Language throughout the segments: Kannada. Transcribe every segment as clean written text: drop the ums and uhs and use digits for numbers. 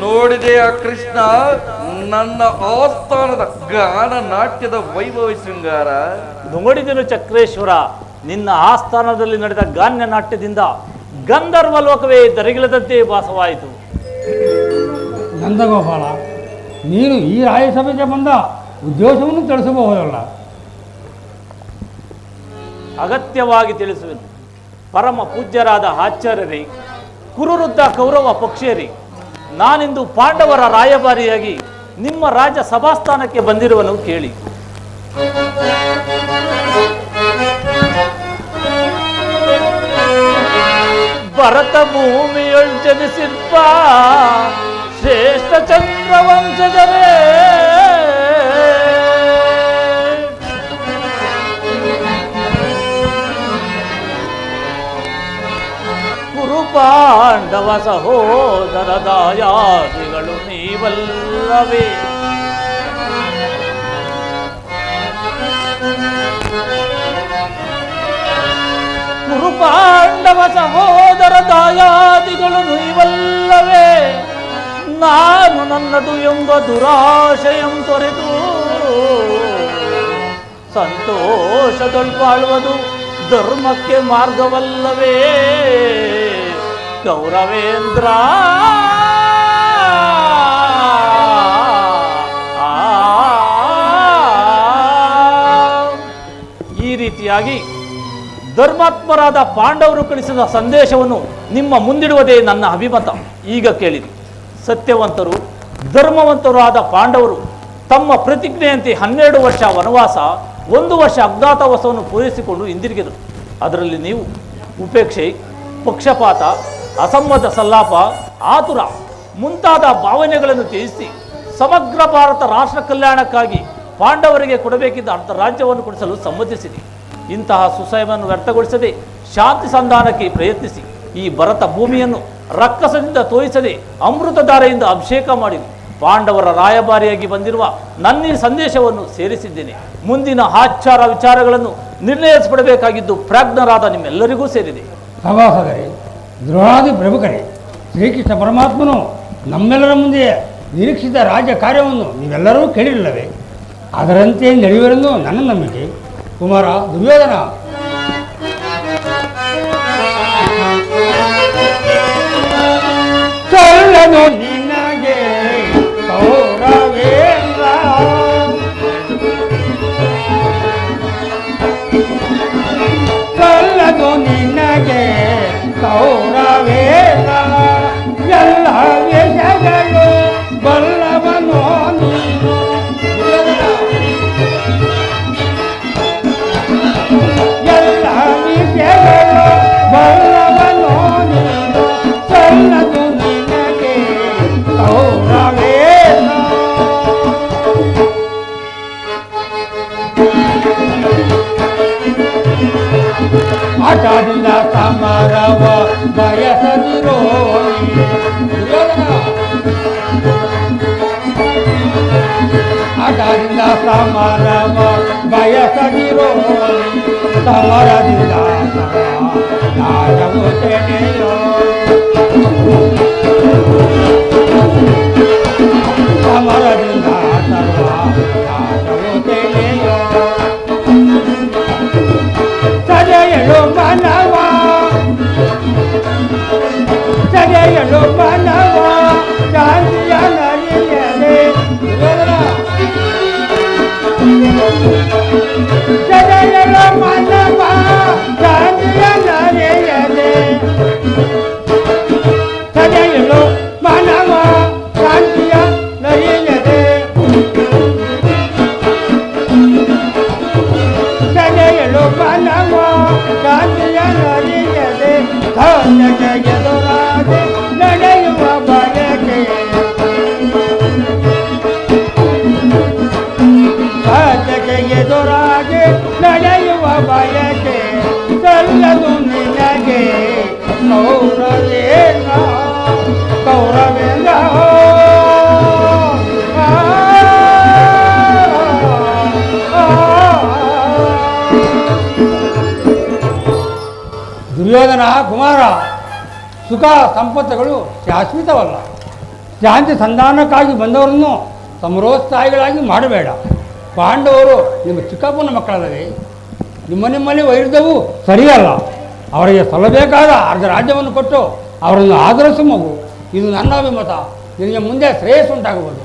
ನೋಡಿದೆಯ ಕೃಷ್ಣ, ನನ್ನ ಆಸ್ಥಾನದ ಗಾನ ನಾಟ್ಯದ ವೈಭವ ಶೃಂಗಾರ? ನೋಡಿದನು ಚಕ್ರೇಶ್ವರ. ನಿನ್ನ ಆಸ್ಥಾನದಲ್ಲಿ ನಡೆದ ಗಾನ್ಯ ನಾಟ್ಯದಿಂದ ಗಂಧರ್ವ ಲೋಕವೇ ದರಿಗಿಳದಂತೆ ಭಾಸವಾಯಿತು. ನಂದಗೋಪಾಲ, ನೀನು ಈ ರಾಯಸಭೆಗೆ ಬಂದ ಉದ್ದೇಶವನ್ನು ತಿಳಿಸಬಹುದಲ್ಲ? ಅಗತ್ಯವಾಗಿ ತಿಳಿಸುವೆನು. ಪರಮ ಪೂಜ್ಯರಾದ ಆಚಾರ್ಯರೇ, ಕುರುವೃದ್ಧ ಕೌರವ ಪಕ್ಷಿಯರೇ, ನಾನಿಂದು ಪಾಂಡವರ ರಾಯಭಾರಿಯಾಗಿ ನಿಮ್ಮ ರಾಜ ಸಭಾಸ್ಥಾನಕ್ಕೆ ಬಂದಿರುವನು ಕೇಳಿ. ಭರತ ಭೂಮಿಯೊಳ್ ಜನಿಸಿರ್ಪ ಶ್ರೇಷ್ಠ ಚಂದ್ರವಂಶಜರೇ, ಕುರು ಪಾಂಡವ ಸಹೋದರ ದಾಯಾದಿಗಳು ನೀವಲ್ಲವೇ? ಕುರು ಪಾಂಡವ ಸಹೋದರ ದಾಯಾದಿಗಳು ನೀವಲ್ಲವೇ? ನಾನು ನನ್ನದು ಎಂಬ ದುರಾಶಯಂ ತೊರೆದು ಸಂತೋಷದೊಳ್ಬಾಳುವುದು ಧರ್ಮಕ್ಕೆ ಮಾರ್ಗವಲ್ಲವೇ ಗೌರವೇಂದ್ರ? ಈ ರೀತಿಯಾಗಿ ಧರ್ಮಾತ್ಮರಾದ ಪಾಂಡವರು ಕಳಿಸಿದ ಸಂದೇಶವನ್ನು ನಿಮ್ಮ ಮುಂದಿಡುವುದೇ ನನ್ನ ಅಭಿಮತ. ಈಗ ಕೇಳಿರಿ. ಸತ್ಯವಂತರು ಧರ್ಮವಂತರು ಆದ ಪಾಂಡವರು ತಮ್ಮ ಪ್ರತಿಜ್ಞೆಯಂತೆ 12 ವರ್ಷ ವನವಾಸ, 1 ವರ್ಷ ಅಜ್ಞಾತವಾಸವನ್ನು ಪೂರೈಸಿಕೊಂಡು ಹಿಂದಿರುಗಿದರು. ಅದರಲ್ಲಿ ನೀವು ಉಪೇಕ್ಷೆ, ಪಕ್ಷಪಾತ, ಅಸಮ್ಮತ ಸಲ್ಲಾಪ, ಆತುರ ಮುಂತಾದ ಭಾವನೆಗಳನ್ನು ತ್ಯಜಿಸಿ ಸಮಗ್ರ ಭಾರತ ರಾಷ್ಟ್ರ ಕಲ್ಯಾಣಕ್ಕಾಗಿ ಪಾಂಡವರಿಗೆ ಕೊಡಬೇಕಿದ್ದ ಅರ್ಧ ರಾಜ್ಯವನ್ನು ಕೊಡಿಸಲು ಸಮ್ಮತಿಸಿದೆ. ಇಂತಹ ಸುಸಯವನ್ನು ವ್ಯರ್ಥಗೊಳಿಸದೆ ಶಾಂತಿ ಸಂಧಾನಕ್ಕೆ ಪ್ರಯತ್ನಿಸಿ ಈ ಭರತ ಭೂಮಿಯನ್ನು ರಕ್ಕಸದಿಂದ ತೋರಿಸದೆ ಅಮೃತಧಾರೆಯಿಂದ ಅಭಿಷೇಕ ಮಾಡಿ ಪಾಂಡವರ ರಾಯಭಾರಿಯಾಗಿ ಬಂದಿರುವ ನನ್ನ ಈ ಸಂದೇಶವನ್ನು ಸೇರಿಸಿದ್ದೇನೆ. ಮುಂದಿನ ಆಚಾರ ವಿಚಾರಗಳನ್ನು ನಿರ್ಣಯಿಸಪಡಬೇಕಾಗಿದ್ದು ಪ್ರಾಜ್ಞರಾದ ನಿಮ್ಮೆಲ್ಲರಿಗೂ ಸೇರಿದೆ. ಸಭಾಸದರೇ, ದ್ರೋಣಾದಿ ಪ್ರಮುಖರೇ, ಶ್ರೀಕೃಷ್ಣ ಪರಮಾತ್ಮನು ನಮ್ಮೆಲ್ಲರ ಮುಂದೆ ನಿರೀಕ್ಷಿತ ರಾಜ್ಯ ಕಾರ್ಯವನ್ನು ನೀವೆಲ್ಲರೂ ಕೇಳಿಲ್ಲವೇ? ಅದರಂತೆ ನಡೆಯುವರೆಂದು ನನ್ನ ನಂಬಿಕೆ. ಕುಮಾರ ದುರ್ಯೋಧನ, ಚಲ್ಲನು ನಿನಗೆ ಕೌರವೇಂದ್ರ, ಚಲ್ಲನು ನಿನಗೆ ಕೌರವೇಂದ್ರ, ಎಲ್ಲ ವಿಷಯಗಳು ಬಲ್ಲವನೋ ನೀನು. ಎಲ್ಲ ವಿಷಯಗಳು ಬಲ್ಲವನೋ ನೀನು, ಚಲ್ಲದು ನಿನಗೆ ಕೌರವೇಂದ್ರ. ಆಟದಿಂದ ಸಮರವ ಬಯಸದಿರೋ ಆಟದಿಂದ ಸಮರವ ಬಯಸದಿರೋ, ಸಮರದಿಂದ ನಾಯವು ತೆನೆಯೋ, ಸಮರದಿಂದ ಸರ್ವ ನಾಯವು ತೆನೆಯೋ. ಸದೆಯಳು ಮನವ, ಸದೆಯಳು ಮನವ ಶಾಂತಿಯ ನರಿಯದೆ, ಸದೆಯಳು ಮನವ ಶಾಂತಿಯ ನರಿಯದೆ, ಸದೆಯಳು ಮನವ ಶಾಂತಿಯ ನರಿಯದೆ, ಸದೆಯಳು ಮನವ ಶಾಂತಿಯ ನರಿಯದೆ, ಸತ್ಯಕ್ಕೆ ಎದುರಾಗಿ ನಡೆಯುವ ಬಯಕೆ, ಸತ್ಯಕ್ಕೆ ಎದುರಾಗಿ ನಡೆಯುವ ಬಯಕೆ, ಸಲ್ಲದು ನಿನಗೆ ಕೌರವೇಂದ್ರ, ಕೌರವೇಂದ್ರ. ದುರ್ಯೋಧನ ಕುಮಾರ, ಸುಖ ಸಂಪತ್ತುಗಳು ಶಾಶ್ವತವಲ್ಲ. ಶಾಂತಿ ಸಂಧಾನಕ್ಕಾಗಿ ಬಂದವರನ್ನು ಸಮರೋತ್ಸಾಹಿಗಳಾಗಿ ಮಾಡಬೇಡ. ಪಾಂಡವರು ನಿಮ್ಮ ಚಿಕ್ಕಪ್ಪನ ಮಕ್ಕಳಲ್ಲವೇ? ನಿಮ್ಮಲ್ಲಿ ವೈರಿದ್ದವು ಸರಿಯಲ್ಲ. ಅವರಿಗೆ ಸಲ್ಲಬೇಕಾದ ಅರ್ಧ ರಾಜ್ಯವನ್ನು ಕೊಟ್ಟು ಅವರನ್ನು ಆದರಿಸು ಮಗು. ಇದು ನನ್ನ ಅಭಿಮತ. ನಿನಗೆ ಮುಂದೆ ಶ್ರೇಯಸ್ಸುಂಟಾಗಬಹುದು.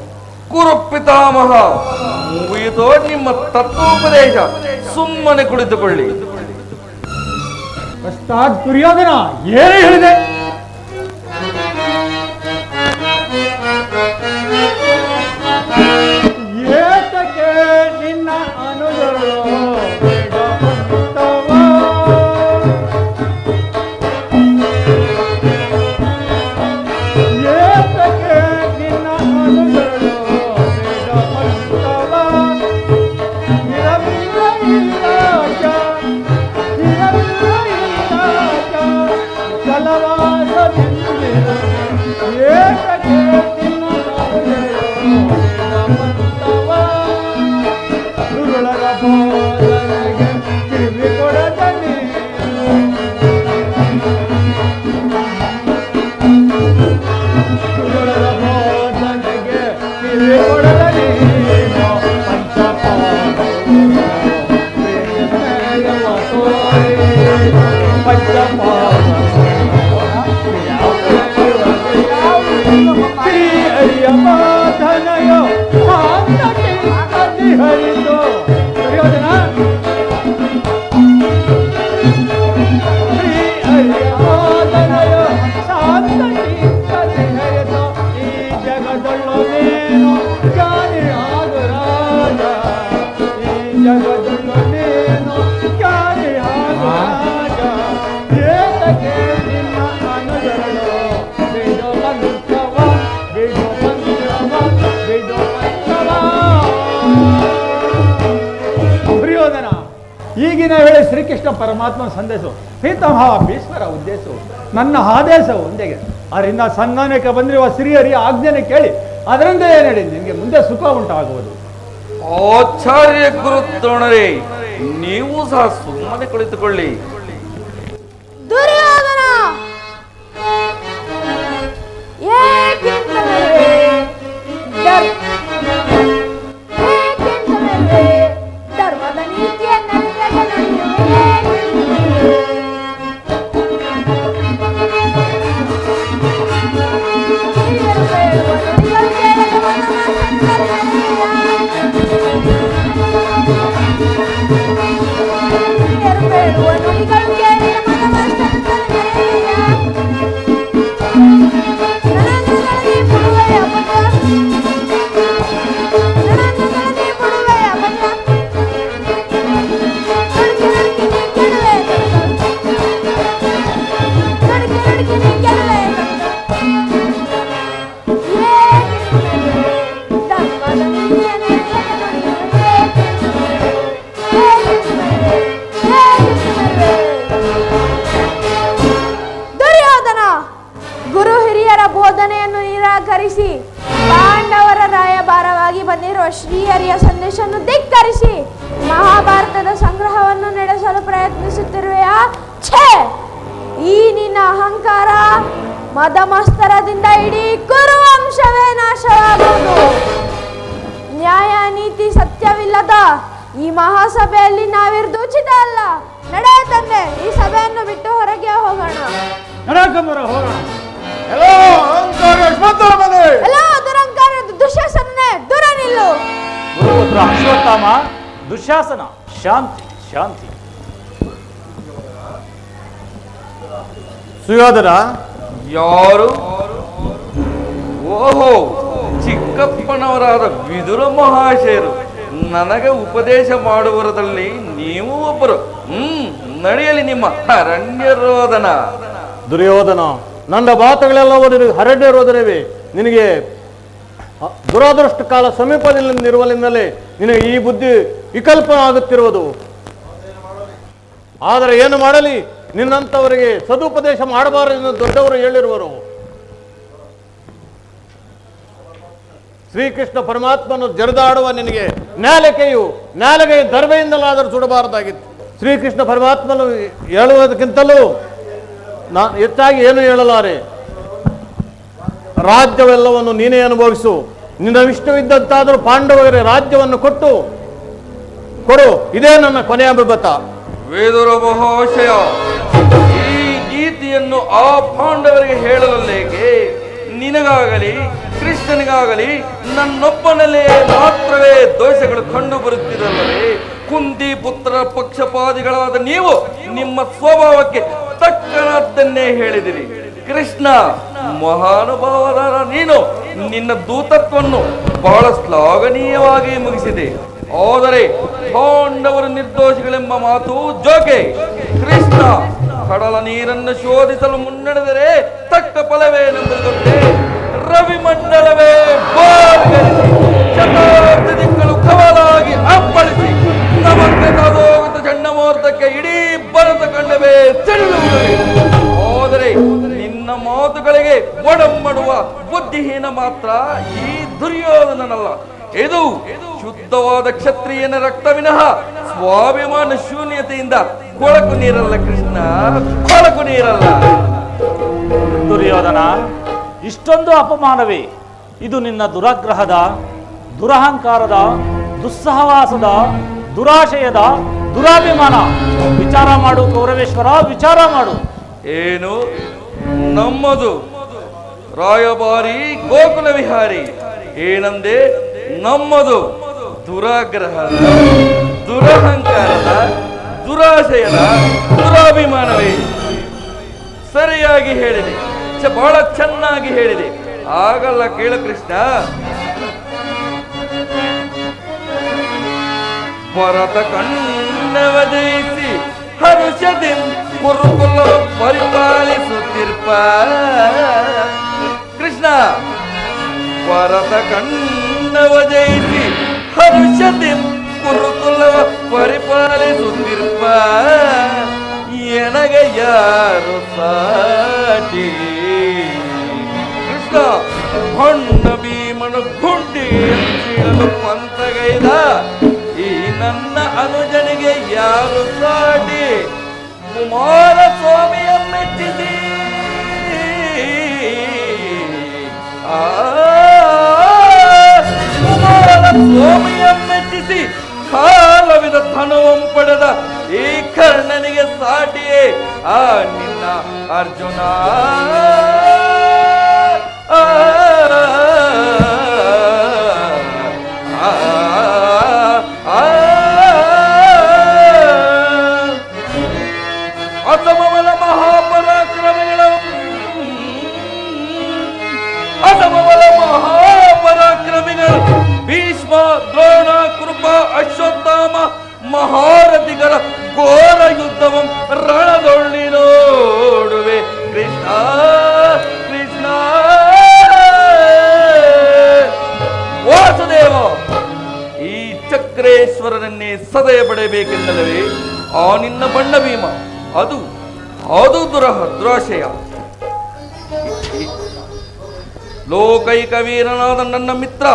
ಕುರು ಪಿತಾಮಹ, ಮುಗಿಯಿತೋ ನಿಮ್ಮ ತತ್ವೋಪದೇಶ. ಸುಮ್ಮನೆ ಕುಳಿತುಕೊಳ್ಳಿ. ಪಶ್ಚಾತ್ ದುರ್ಯೋಧನ ಏನು ಹೇಳಿದೆ? ಏತಕ್ಕೆ ನಿನ್ನ ಅನುಜರು ಈಗಿನ ವೇಳೆ ಶ್ರೀಕೃಷ್ಣ ಪರಮಾತ್ಮನ ಸಂದೇಶ ಪೀತಾಮಹ ಭೀಷ್ಮರ ಉದ್ದೇಶವು ನನ್ನ ಆದೇಶವು ಒಂದಿಗೆ ಅದರಿಂದ ಸಂಧಾನಕ್ಕೆ ಬಂದಿರುವ ಶ್ರೀಹರಿಯ ಆಜ್ಞೆಯನ್ನು ಕೇಳಿ ಅದರಿಂದ ಏನು ಹೇಳಿ ನಿಮಗೆ ಮುಂದೆ ಸುಖ ಉಂಟಾಗುವುದು. ಆಚಾರ್ಯ ಗುರು ದ್ರೋಣರೇ, ನೀವು ಸಹ ಸುಮ್ಮನೆ ಕುಳಿತುಕೊಳ್ಳಿ. ದುರ್ಯೋಧನ, ಧರ್ಮದ ನೀತಿಯನ್ನು ಪಾಂಡವರ ರಾಯಭಾರವಾಗಿ ಬಂದಿರುವ ಶ್ರೀಹರಿಯ ಸಂದೇಶವನ್ನು ಧಿಕ್ಕರಿಸಿ ಮಹಾಭಾರತದ ಸಂಗ್ರಹವನ್ನು ನಡೆಸಲು ಪ್ರಯತ್ನಿಸುತ್ತಿರುವೆಯಾ? ಛೇ! ಈ ನಿನ್ನ ಅಹಂಕಾರ ಮದಮಸ್ತರದಿಂದ ಇಡೀ ಕುರುವಂಶವೇ ನಾಶವಾಗುವುದು. ನ್ಯಾಯ ನೀತಿ ಸತ್ಯವಿಲ್ಲದ ಈ ಮಹಾಸಭೆಯಲ್ಲಿ ನಾವಿರುವುದು ಉಚಿತ ಅಲ್ಲ. ನಡೆ ತಂದೆ, ಈ ಸಭೆಯನ್ನು ಬಿಟ್ಟು ಹೊರಗೆ ಹೋಗೋಣ. ದುರಂಕಾರ ದುಶ್ಯಾಸನೇ, ದೂರ ನಿಲ್ಲು. ಗುರುಪುತ್ರ ಅಶ್ವತ್ಥಾಮ, ದುಶ್ಯಾಸನ, ಶಾಂತಿ ಶಾಂತಿ. ಸುಯೋಧನ ಯಾರು? ಓಹೋ, ಚಿಕ್ಕಪ್ಪನವರಾದ ವಿದುರ ಮಹಾಶಯರು. ನನಗೆ ಉಪದೇಶ ಮಾಡುವುದರಲ್ಲಿ ನೀವು ಒಬ್ಬರು. ನಡೆಯಲಿ ನಿಮ್ಮ ಅರಣ್ಯರೋಧನ. ದುರ್ಯೋಧನ, ನನ್ನ ಮಾತುಗಳೆಲ್ಲವೂ ನಿನಗೆ ಅರಣ್ಯರೋಧನವೇ. ನಿನಗೆ ದುರಾದೃಷ್ಟ ಕಾಲ ಸಮೀಪದಲ್ಲಿರುವಲ್ಲಿಂದಲೇ ನಿನಗೆ ಈ ಬುದ್ಧಿ ವಿಕಲ್ಪನ ಆಗುತ್ತಿರುವುದು. ಆದರೆ ಏನು ಮಾಡಲಿ, ನಿನ್ನಂಥವರಿಗೆ ಸದುಪದೇಶ ಮಾಡಬಾರದೆಂದು ದೊಡ್ಡವರು ಹೇಳಿರುವರು. ಶ್ರೀಕೃಷ್ಣ ಪರಮಾತ್ಮನು ಜರಿದಾಡುವ ನಿನಗೆ ನಾಲಿಗೆಯು ಧರ್ಮೆಯಿಂದಲಾದರೂ ಸುಡಬಾರದಾಗಿತ್ತು. ಶ್ರೀಕೃಷ್ಣ ಪರಮಾತ್ಮನು ಹೇಳುವುದಕ್ಕಿಂತಲೂ ಹೆಚ್ಚಾಗಿ ಏನು ಹೇಳಲಾರೆ. ರಾಜ್ಯವೆಲ್ಲವನ್ನು ನೀನೇ ಅನುಭವಿಸು. ನಿನ್ನವಿಷ್ಟವಿದ್ದಂತಾದರೂ ಪಾಂಡವರಿಗೆ ರಾಜ್ಯವನ್ನು ಕೊಡು. ಇದೇ ನನ್ನ ಕೊನೆಯ ಅಭಿಮತ. ವೇದುರ ಮಹಾಶಯ, ಈ ಗೀತೆಯನ್ನು ಆ ಪಾಂಡವರಿಗೆ ಹೇಳಲಲ್ಲೇಕೆ? ನಿನಗಾಗಲಿ ಕೃಷ್ಣನಿಗಾಗಲಿ ನನ್ನೊಬ್ಬನಲ್ಲೇ ಮಾತ್ರವೇ ದೋಷಗಳು ಕಂಡು ಬರುತ್ತಿರಲ್ಲವೇ? ಕುಂತಿ ಪುತ್ರ ಪಕ್ಷಪಾತಿಗಳಾದ ನೀವು ನಿಮ್ಮ ಸ್ವಭಾವಕ್ಕೆ ತಕ್ಕನದ್ದನ್ನೇ ಹೇಳಿದಿರಿ. ಕೃಷ್ಣ, ಮಹಾನುಭಾವರಾದ ನೀನು ನಿನ್ನ ದೂತತ್ವವನ್ನು ಬಹಳ ಶ್ಲಾಘನೀಯವಾಗಿ ಮುಗಿಸಿದೆ. ಆದರೆ ಪಾಂಡವರು ನಿರ್ದೋಷಿಗಳೆಂಬ ಮಾತು ಜೋಕೆ. ಕೃಷ್ಣ, ಕಡಲ ನೀರನ್ನು ಶೋಧಿಸಲು ಮುನ್ನಡೆದರೆ ತಕ್ಕ ಫಲವೇನೆಂಬುದು ಗೊತ್ತೇ? ರವಿಮಂಡಲವೇ ಬಾರಿಸಿ ಶತಾಬ್ದಿ ದಿಕ್ಕಳು ಕವಲಾಗಿ ಅಪ್ಪಳಿಸಿ ನಮಗೆ ತದೋಗತ ಚಂಡಮಾರುತಕ್ಕೆ ಇಡೀ ಭರತ ಖಂಡವೇ ಚೆಲ್ಲುವುದೇ. ಆದರೆ ನಿನ್ನ ಮಾತುಗಳಿಗೆ ಒಡಂಬಡುವ ಬುದ್ಧಿಹೀನ ಮಾತ್ರ ಈ ದುರ್ಯೋಧನನಲ್ಲ. ಇದು ಶುದ್ಧವಾದ ಕ್ಷತ್ರಿಯನ ರಕ್ತ ವಿನಃ ಸ್ವಾಭಿಮಾನ ಶೂನ್ಯತೆಯಿಂದ ಕೊಳಕು ನೀರಲ್ಲ ಕೃಷ್ಣ, ಕೊಳಕು ನೀರಲ್ಲ. ದುರ್ಯೋಧನ, ಇಷ್ಟೊಂದು ಅಪಮಾನವೇ? ಇದು ನಿನ್ನ ದುರಾಗ್ರಹದ, ದುರಹಂಕಾರದ, ದುಸ್ಸಹವಾಸದ, ದುರಾಶಯದ, ದುರಾಭಿಮಾನ. ವಿಚಾರ ಮಾಡು ಕೌರವೇಶ್ವರ, ವಿಚಾರ ಮಾಡು. ಏನು ನಮ್ಮದು ರಾಯಭಾರಿ ಗೋಕುಲ ವಿಹಾರಿ? ಏನಂದೆ? ನಮ್ಮದು ದುರಾಗ್ರಹದ, ದುರಹಂಕಾರದ, ದುರಾಶಯದ, ದುರಾಭಿಮಾನವೇ? ಸರಿಯಾಗಿ ಹೇಳಿದೆ, ಬಹಳ ಚೆನ್ನಾಗಿ ಹೇಳಿದೆ. ಆಗಲ್ಲ ಕೇಳು ಕೃಷ್ಣ. ಭರತ ಕಣ್ಣವ ಜಯಿಸಿ ಹರುಷದಿ ಕುರುಕುಲ ಪರಿಪಾಲಿಸುತ್ತಿರ್ಪ ಕೃಷ್ಣ. ಭರತ ಕಣ್ಣವ ಜಯಿಸಿ ಹರುಷದಿ ಕುರುಕುಲವ ಪರಿಪಾಲಿಸುತ್ತಿರ್ಪ ಎನಗೆ ಯಾರು ಸಾಟಿ? ಕೃಷ್ಣ, ಹೊಣ್ಣ ಭೀಮನ ಗುಂಡಿ ಎನ್ನಿಸಲು ಪಂಥಗೈದ ಈ ನನ್ನ ಅನುಜನಿಗೆ ಯಾರು ಸಾಟಿ? ಕುಮಾರಸ್ವಾಮಿಯ ಮೆಚ್ಚಿಸಿ ಕುಮಾರಸ್ವಾಮಿಯ ಮೆಚ್ಚಿಸಿ ಕಾಲವಿದ ಧನವಂ ಪಡೆದ ಈ ಕರ್ಣನಿಗೆ ಸಾಟಿಯೇ ಆ ನಿನ್ನ ಅರ್ಜುನ. ಅಸಮಬಲ ಮಹಾಪರಾಕ್ರಮಿಗಳು ಭೀಷ್ಮ, ದ್ರೋಣ, ಕೃಪ, ಅಶ್ವತ್ಥಾಮ ಮಹಾರಥಿಗರ ಘೋರ ಯುದ್ಧವಂ ರಣದೊಳ್ಳಿ ನೋಡುವೆ ಕೃಷ್ಣ. ಕೃಷ್ಣ ವಾಸುದೇವ, ಈ ಚಕ್ರೇಶ್ವರನನ್ನೇ ಸದಯ ಪಡೆಯಬೇಕೆಂದಲವೇ ಆ ನಿನ್ನ ಬಣ್ಣ ಭೀಮ? ಅದು ದುರಾಶಯ. ಲೋಕೈಕ ವೀರನಾದ ನನ್ನ ಮಿತ್ರ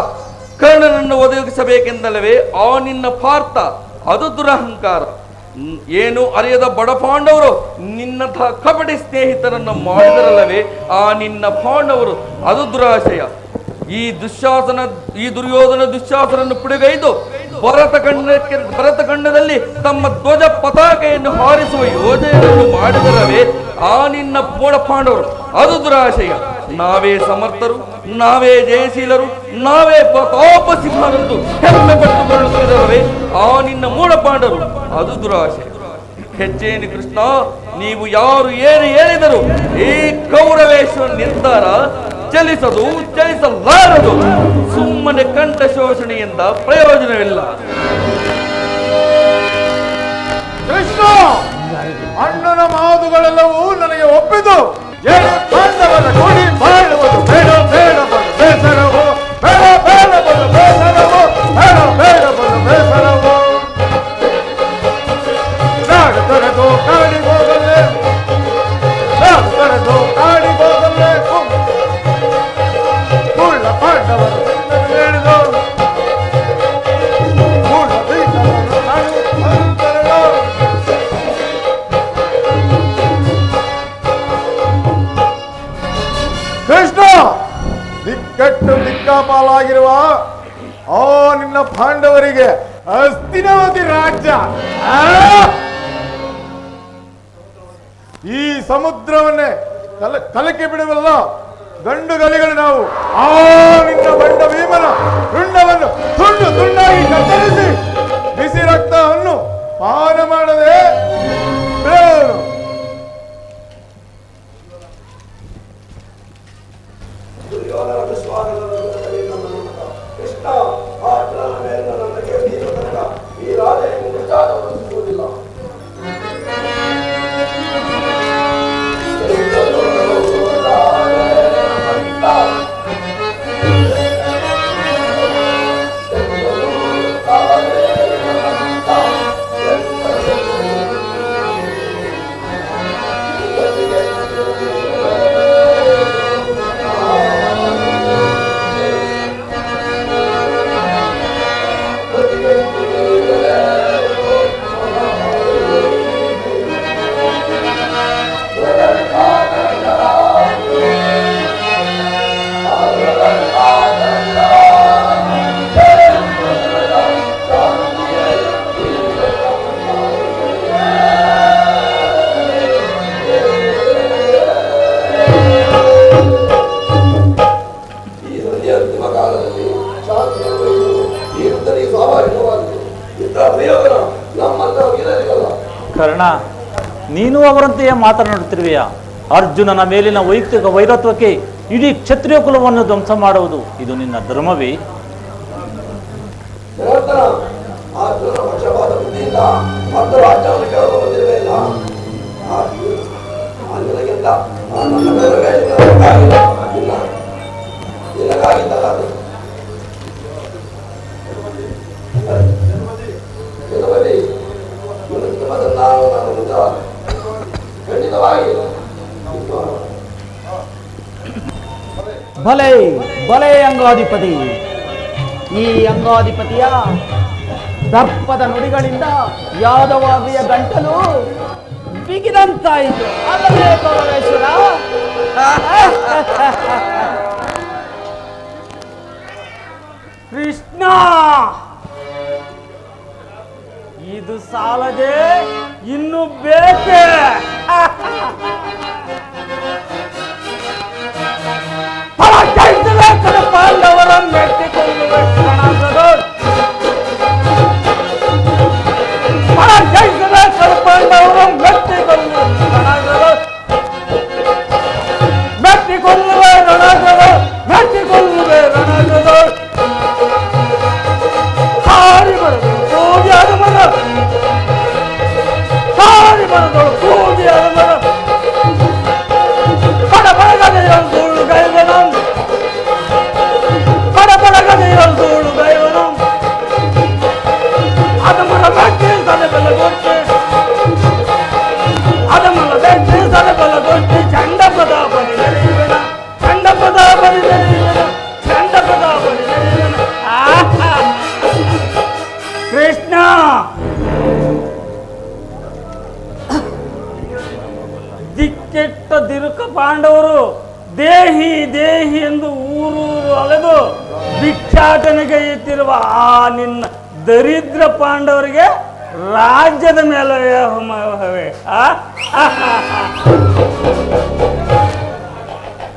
ಕರ್ಣನನ್ನು ಒದಗಿಸಬೇಕೆಂದಲವೇ ಆ ನಿನ್ನ ಪಾರ್ಥ? ಅದು ದುರಹಂಕಾರ. ಏನು ಅರಿಯದ ಬಡ ಪಾಂಡವರು ನಿನ್ನಂತಹ ಕಪಟಿ ಸ್ನೇಹಿತರನ್ನು ಮಾಡಿದರಲ್ಲವೇ ಆ ನಿನ್ನ ಪಾಂಡವರು? ಅದು ದುರಾಶಯ. ಈ ದುರ್ಯೋಧನ ದುಶ್ಯಾಸನನ್ನು ಪಿಡುಗೈದು ಭರತ ಖಂಡದಲ್ಲಿ ತಮ್ಮ ಧ್ವಜ ಪತಾಕೆಯನ್ನು ಹಾರಿಸುವ ಯೋಜನೆಯನ್ನು ಮಾಡಿದರವೇ ಆ ನಿನ್ನ ಮೂಢ ಪಾಂಡವರು? ಅದು ದುರಾಶಯ. ನಾವೇ ಸಮರ್ಥರು, ನಾವೇ ಜಯಶೀಲರು, ನಾವೇ ಪ್ರತಾಪ ಸಿಂಹರೆಂದು ಹೆಮ್ಮೆ ಪಟ್ಟು ಬರುತ್ತಿದ್ದರವೇ ಆ ನಿನ್ನ ಮೂಢ ಪಾಂಡವರು? ಅದು ದುರಾಶಯ. ಹೆಚ್ಚೇನು ಕೃಷ್ಣ, ನೀವು ಯಾರು ಏನು ಹೇಳಿದರು ಈ ಕೌರವೇಶ್ವರ ನಿರ್ಧಾರ ಚಲಿಸಲಾರದು. ಸುಮ್ಮನೆ ಕಂಠ ಶೋಷಣೆಯಿಂದ ಪ್ರಯೋಜನವಿಲ್ಲ. ಕೃಷ್ಣ, ಅಣ್ಣನ ಮಾತುಗಳೆಲ್ಲವೂ ನನಗೆ ಒಪ್ಪಿತು. ಪಾಂಡವರ ಕೊಡಿ ಬಾಳುವುದು ಬೇಡ ಬೇಡ ಬಲು ಬೇಸರವು, ಬೇಡ ಬೇಡ ಬಲು ಬೇಸರವು, ಬೇಡ ಬೇಡ ಬಲು ಬೇಸರವು. ನಾಡು ತೊರೆದು ಕಾಡಿಗೋಗಲೇ, ನಾಡು ತೊರೆದು ಕಾಡಿಗೋಗಲೇ ಕುಳ್ಳ ಪಾಂಡವರು ಹೇಳಿದು ಕುಳ್ಳ ಬೀಜವನ್ನು ನಾಡು ಕೃಷ್ಣ. ದಿಕ್ಕಾಪಾಲಾಗಿರುವ ಆ ನಿನ್ನ ಪಾಂಡವರಿಗೆ ಹಸ್ತಿನಾವತಿ ರಾಜ್ಯ ಈ ಸಮುದ್ರವನ್ನೇ ಕಲಕಿ ಬಿಡುವಲ್ಲ ಗಂಡು ಗಲಿಗಳು ನಾವು. ಆ ನಿನ್ನ ಬಂಡ ಭೀಮನ ರುಂಡವನ್ನು ತುಂಡು ತುಂಡಾಗಿ ಕತ್ತರಿಸಿ ಬಿಸಿ ರಕ್ತವನ್ನು ಪಾನ ಮಾಡದೆ ಬಿಡುವನು. ಕರ್ಣ, ನೀನು ಅವರಂತೆಯೇ ಮಾತನಾಡುತ್ತಿರುವೆಯಾ? ಅರ್ಜುನನ ಮೇಲಿನ ವೈಯಕ್ತಿಕ ವೈರತ್ವಕ್ಕೆ ಇಡೀ ಕ್ಷತ್ರಿಯ ಕುಲವನ್ನು ಧ್ವಂಸ ಮಾಡುವುದು ಇದು ನಿನ್ನ ಧರ್ಮವೇ? ಭಲೆ ಭಲೆ ಅಂಗಾಧಿಪತಿ. ಈ ಅಂಗಾಧಿಪತಿಯ ದರ್ಪದ ನುಡಿಗಳಿಂದ ಯಾದವಾದಿಯ ಗಂಟಲು ಬಿಗಿದಂತಾಯಿತು ಅಲ್ಲವೇ ಪರಮೇಶ್ವರ? ಕೃಷ್ಣ, ಇದು ಸಾಲದೆ ಇನ್ನು ಬೇಕೆ? ಪಾಂಡವರ ಮೆಟ್ಟಿಕೊಳ್ಳುವ ಪಾಂಡವರ ಮೆಟ್ಟಿಕೊಳ್ಳುವೆ ರಣಗದ ಸಾರಿ ಬರದು ಕೂಗಿಯಾದ ಮರ, ಸಾರಿ ಬರದು ಕೂಗಿಯಾದ ಮರ, ಪಡಬಡಗದೆಯೊಂದು ಗೈವನಂ, ಪಡಬಡಗದೆಯೊಂದು ಗೈವನಂ, ಅದಮಲ ಬೆಟ್ಟಿ ಸಲೆ ಬೆಲಗೊಟ್ಟೆ, ಅದಮಲ ಬೆಟ್ಟಿ ಸಲೆ ಬೆಲಗೊಟ್ಟೆ, ಚಂಡ ಪ್ರತಾಪನಿ ನಡೆಯುವೆನ, ಚಂಡ ಪ್ರತಾಪನಿ ನಡೆಯುವೆನ, ಚಂಡ ಪ್ರತಾಪನಿ ನಡೆಯುವೆನ. ಕೃಷ್ಣ, ದಿಕ್ಕೆಟ್ಟ ದಿರುಕ ಪಾಂಡವರು ದೇಹಿ ದೇಹಿ ಎಂದು ಊರೂರು ಅಲೆದು ಭಿಕ್ಷಾಟನೆಗೆ ಇತ್ತಿರುವ ಆ ನಿನ್ನ ದರಿದ್ರ ಪಾಂಡವರಿಗೆ ರಾಜ್ಯದ ಮೇಲೆ ಹೋಮವೇ?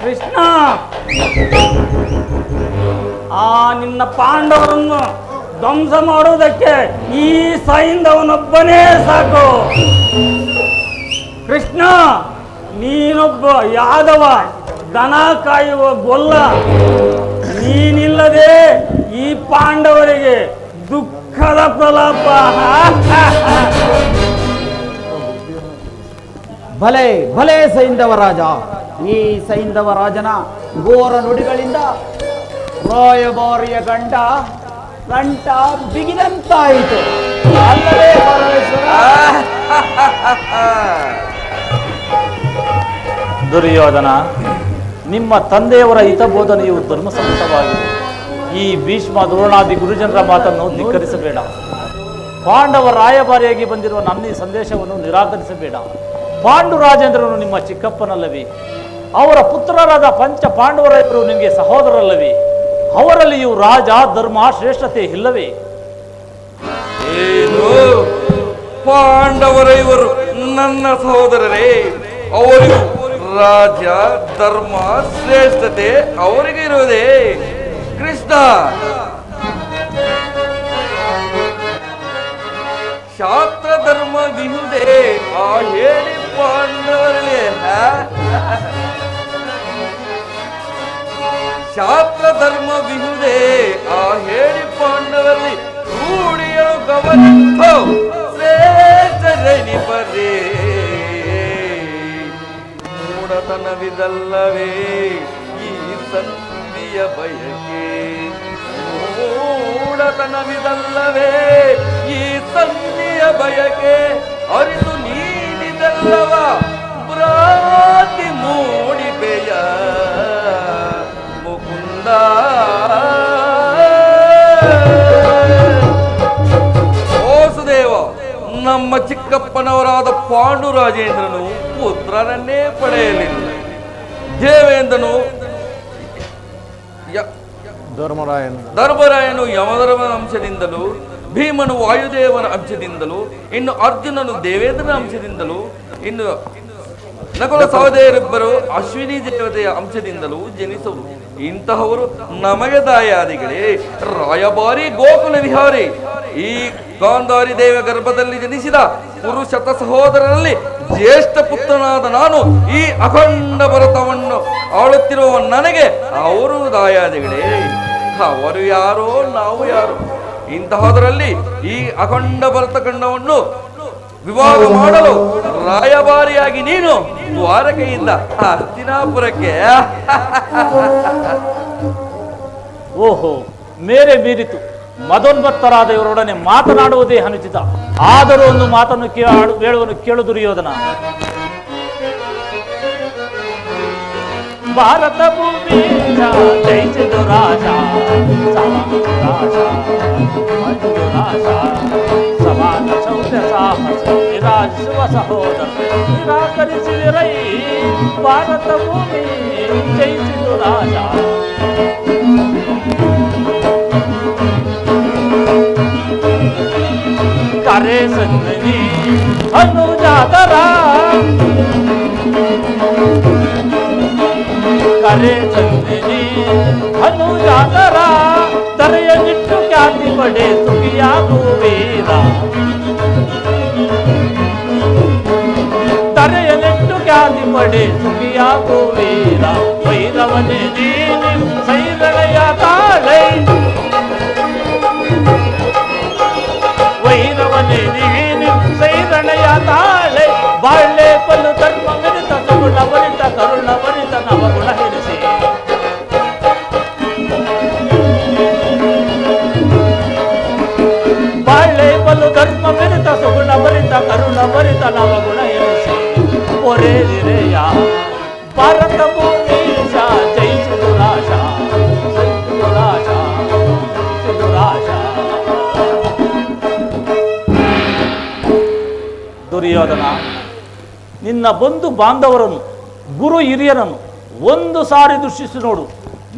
ಕೃಷ್ಣ, ಆ ನಿನ್ನ ಪಾಂಡವರನ್ನು ಧ್ವಂಸ ಮಾಡುವುದಕ್ಕೆ ಈ ಸೈಂಧವನೊಬ್ಬನೇ ಸಾಕು. ಕೃಷ್ಣ, ನೀನೊಬ್ಬ ಯಾದವ, ದನ ಕಾಯುವ ಗೊಲ್ಲ. ನೀನಿಲ್ಲದೆ ಈ ಪಾಂಡವರಿಗೆ ದುಃಖದ ಪ್ರಲಾಪ. ಭಲೆ ಭಲೆ ಸೈಂಧವ ರಾಜ. ಈ ಸೈಂಧವ ರಾಜನ ಘೋರ ನುಡಿಗಳಿಂದ ರಾಯಭಾರಿಯ ಕಂಠ ಬಿಗಿದಂತಾಯಿತು ಅಲ್ಲವೇ ಪರಮೇಶ್ವರ? ದುರ್ಯೋಧನ, ನಿಮ್ಮ ತಂದೆಯವರ ಹಿತಬೋಧನೆಯು ಧರ್ಮಸಮ್ಮತವಾಗಿದೆ. ಈ ಭೀಷ್ಮ ದ್ರೋಣಾದಿ ಗುರುಜನರ ಮಾತನ್ನು ಧಿಕ್ಕರಿಸಬೇಡ. ಪಾಂಡವ ರಾಯಭಾರಿಯಾಗಿ ಬಂದಿರುವ ನನ್ನ ಈ ಸಂದೇಶವನ್ನು ನಿರಾಕರಿಸಬೇಡ. ಪಾಂಡುರಾಜೇಂದ್ರನು ನಿಮ್ಮ ಚಿಕ್ಕಪ್ಪನಲ್ಲವೇ? ಅವರ ಪುತ್ರರಾದ ಪಂಚ ಪಾಂಡವರಾಯರು ನಿಮಗೆ ಸಹೋದರಲ್ಲವೇ? ಅವರಲ್ಲಿಯೂ ರಾಜ ಧರ್ಮ ಶ್ರೇಷ್ಠತೆ ಇಲ್ಲವೇ? ಏನು ಪಾಂಡವರ ಇವರು ನನ್ನ ಸಹೋದರರೇ, ಅವರಿಗೂ ರಾಜ್ಯ ಧರ್ಮ ಶ್ರೇಷ್ಠತೆ ಅವರಿಗೆ ಇರುವುದೇ? ಕೃಷ್ಣ, ಶಾಸ್ತ್ರ ಧರ್ಮ ವಿಹುದೇ ಆ ಹೇಳಿ ಪಾಂಡವರಲ್ಲಿ ಶಾಸ್ತ್ರ ಧರ್ಮ ವಿಹುದೇ ಆ ಹೇಳಿ ಪಾಂಡವರಲ್ಲಿ ರೂಢಿಯಳು ಗಮನಿತ ಶ್ರೇಷ್ಠನಿಪರೇ ಮೂಢತನವಿದಲ್ಲವೇ ಈ ಸಂಧಿಯ ಬಯಕೆ, ಮೂಢತನವಿದಲ್ಲವೇ ಈ ಸಂಧಿಯ ಬಯಕೆ, ಅರಿತು ನೀನಿದಲ್ಲವ ಭ್ರಾಂತಿ ಮೂಡಿಬೆಯ ಮುಕುಂದ. ಓಸುದೇವ, ನಮ್ಮ ಚಿಕ್ಕಪ್ಪನವರಾದ ಪಾಂಡುರಾಜೇಂದ್ರನು ಪುತ್ರನನ್ನೇ ಪಡೆಯಲಿಲ್ಲ. ದೇವೇಂದ್ರನು ಧರ್ಮರಾಯನು ಯಮಧರ್ಮನ ಅಂಶದಿಂದಲೂ, ಭೀಮನು ವಾಯುದೇವನ ಅಂಶದಿಂದಲೂ, ಇನ್ನು ಅರ್ಜುನನು ದೇವೇಂದ್ರನ ಅಂಶದಿಂದಲೂ, ಇನ್ನು ನಕುಲ ಸಹೋದರಿಬ್ಬರು ಅಶ್ವಿನಿ ದೇವತೆಯ ಅಂಶದಿಂದಲೂ ಜನಿಸುವರು. ಇಂತಹವರು ನಮಗೆ ದಾಯಾದಿಗಳೇ. ರಾಯಭಾರಿ ಗೋಕುಲ ವಿಹಾರಿ ಈ ಗಾಂಧಾರಿ ದೇವ ಗರ್ಭದಲ್ಲಿ ಜನಿಸಿದ ಪುರುಷತ ಸಹೋದರರಲ್ಲಿ ಜ್ಯೇಷ್ಠ ಪುತ್ರನಾದ ನಾನು ಈ ಅಖಂಡ ಭರತವನ್ನು ಆಳುತ್ತಿರುವ ನನಗೆ ಅವರು ದಾಯಾದಿಗಳೇ. ಅವರು ಯಾರೋ ನಾವು ಯಾರೋ. ಇಂತಹದರಲ್ಲಿ ಈ ಅಖಂಡ ಭರತ ಖಂಡವನ್ನು ವಿವಾಹ ಮಾಡಲು ರಾಯಭಾರಿಯಾಗಿ ನೀನು ದ್ವಾರಕೆಯಿಂದ ಹಸ್ತಿನಾಪುರಕ್ಕೆ. ಓಹೋ, ಮೇರೆ ಮೀರಿತು. ಮದೋನ್ಮತ್ತರಾದ ಇವರೊಡನೆ ಮಾತನಾಡುವುದೇ ಅನುಚಿತ. ಆದರೂ ಒಂದು ಮಾತನ್ನು ಹೇಳುವನು ಕೇಳು ದುರ್ಯೋಧನ. ಭಾರತ ಭೂಮಿ ಜಯಿಸಿದು ರಾಜ, ಸಮಾನ ಶೌರ್ಯ ಸಾಹಸ ನಿರಾಜಿಸುವ ಸಹೋದರ ನಿರಾಕರಿಸಿದಿರೈ. ಭಾರತ ಭೂಮಿ ಜಯಿಸಿದು ರಾಜ. ಕರೆ ಸಂದನಿ ಅನುಜಾತರ, ಕರೆ ಸಂದನಿ ಅನುಜಾತರ, ತರೆಯ ನಿಟ್ಟು ಖ್ಯಾತಿ ಪಡೆ ಸುಖಿಯಾಗುವೀರ. ತರೆಯ ನಿಟ್ಟು ಖ್ಯಾತಿ ಪಡೆ ಸುಖಿಯಾಗುವೀರ. ಭೈರವನೇ ನೀನು ಸೈರಣೆಯ ತಾಳೆ, ವೈರವನೇ ನೀನು ಸೈರಣೆಯ ತಾಳೆ. ಬಾಳ್ಲೆ ಪಲ್ಲು ಧರ್ಮ ಮಿರಿತ ಸಗುಣ ವರಿತ ಕರುಣ ವರಿತ ನವಗುಣ ಹಿರಿಸಿ. ಬಾಳ್ಲೆ ಪಲ್ಲು ಧರ್ಮ ಮಿರಿತ ಸುಗುಣ ವರಿತ ಕರುಣ ವರಿತ ನವಗುಣ ಹಿರಿಸಿ. ಒರೇದಿರೆಯ ಭಾರತ ಭೂಮಿ ಜಯಿಸಿದು ರಾಜ, ಜಯಿಸಿದು ರಾಜ, ಜಯಿಸಿದು ರಾಜ. ದುರ್ಯೋಧನ, ನಿನ್ನ ಬಂಧು ಬಾಂಧವರನ್ನು ಗುರು ಹಿರಿಯರನ್ನು ಒಂದು ಸಾರಿ ದೃಷ್ಟಿಸಿ ನೋಡು.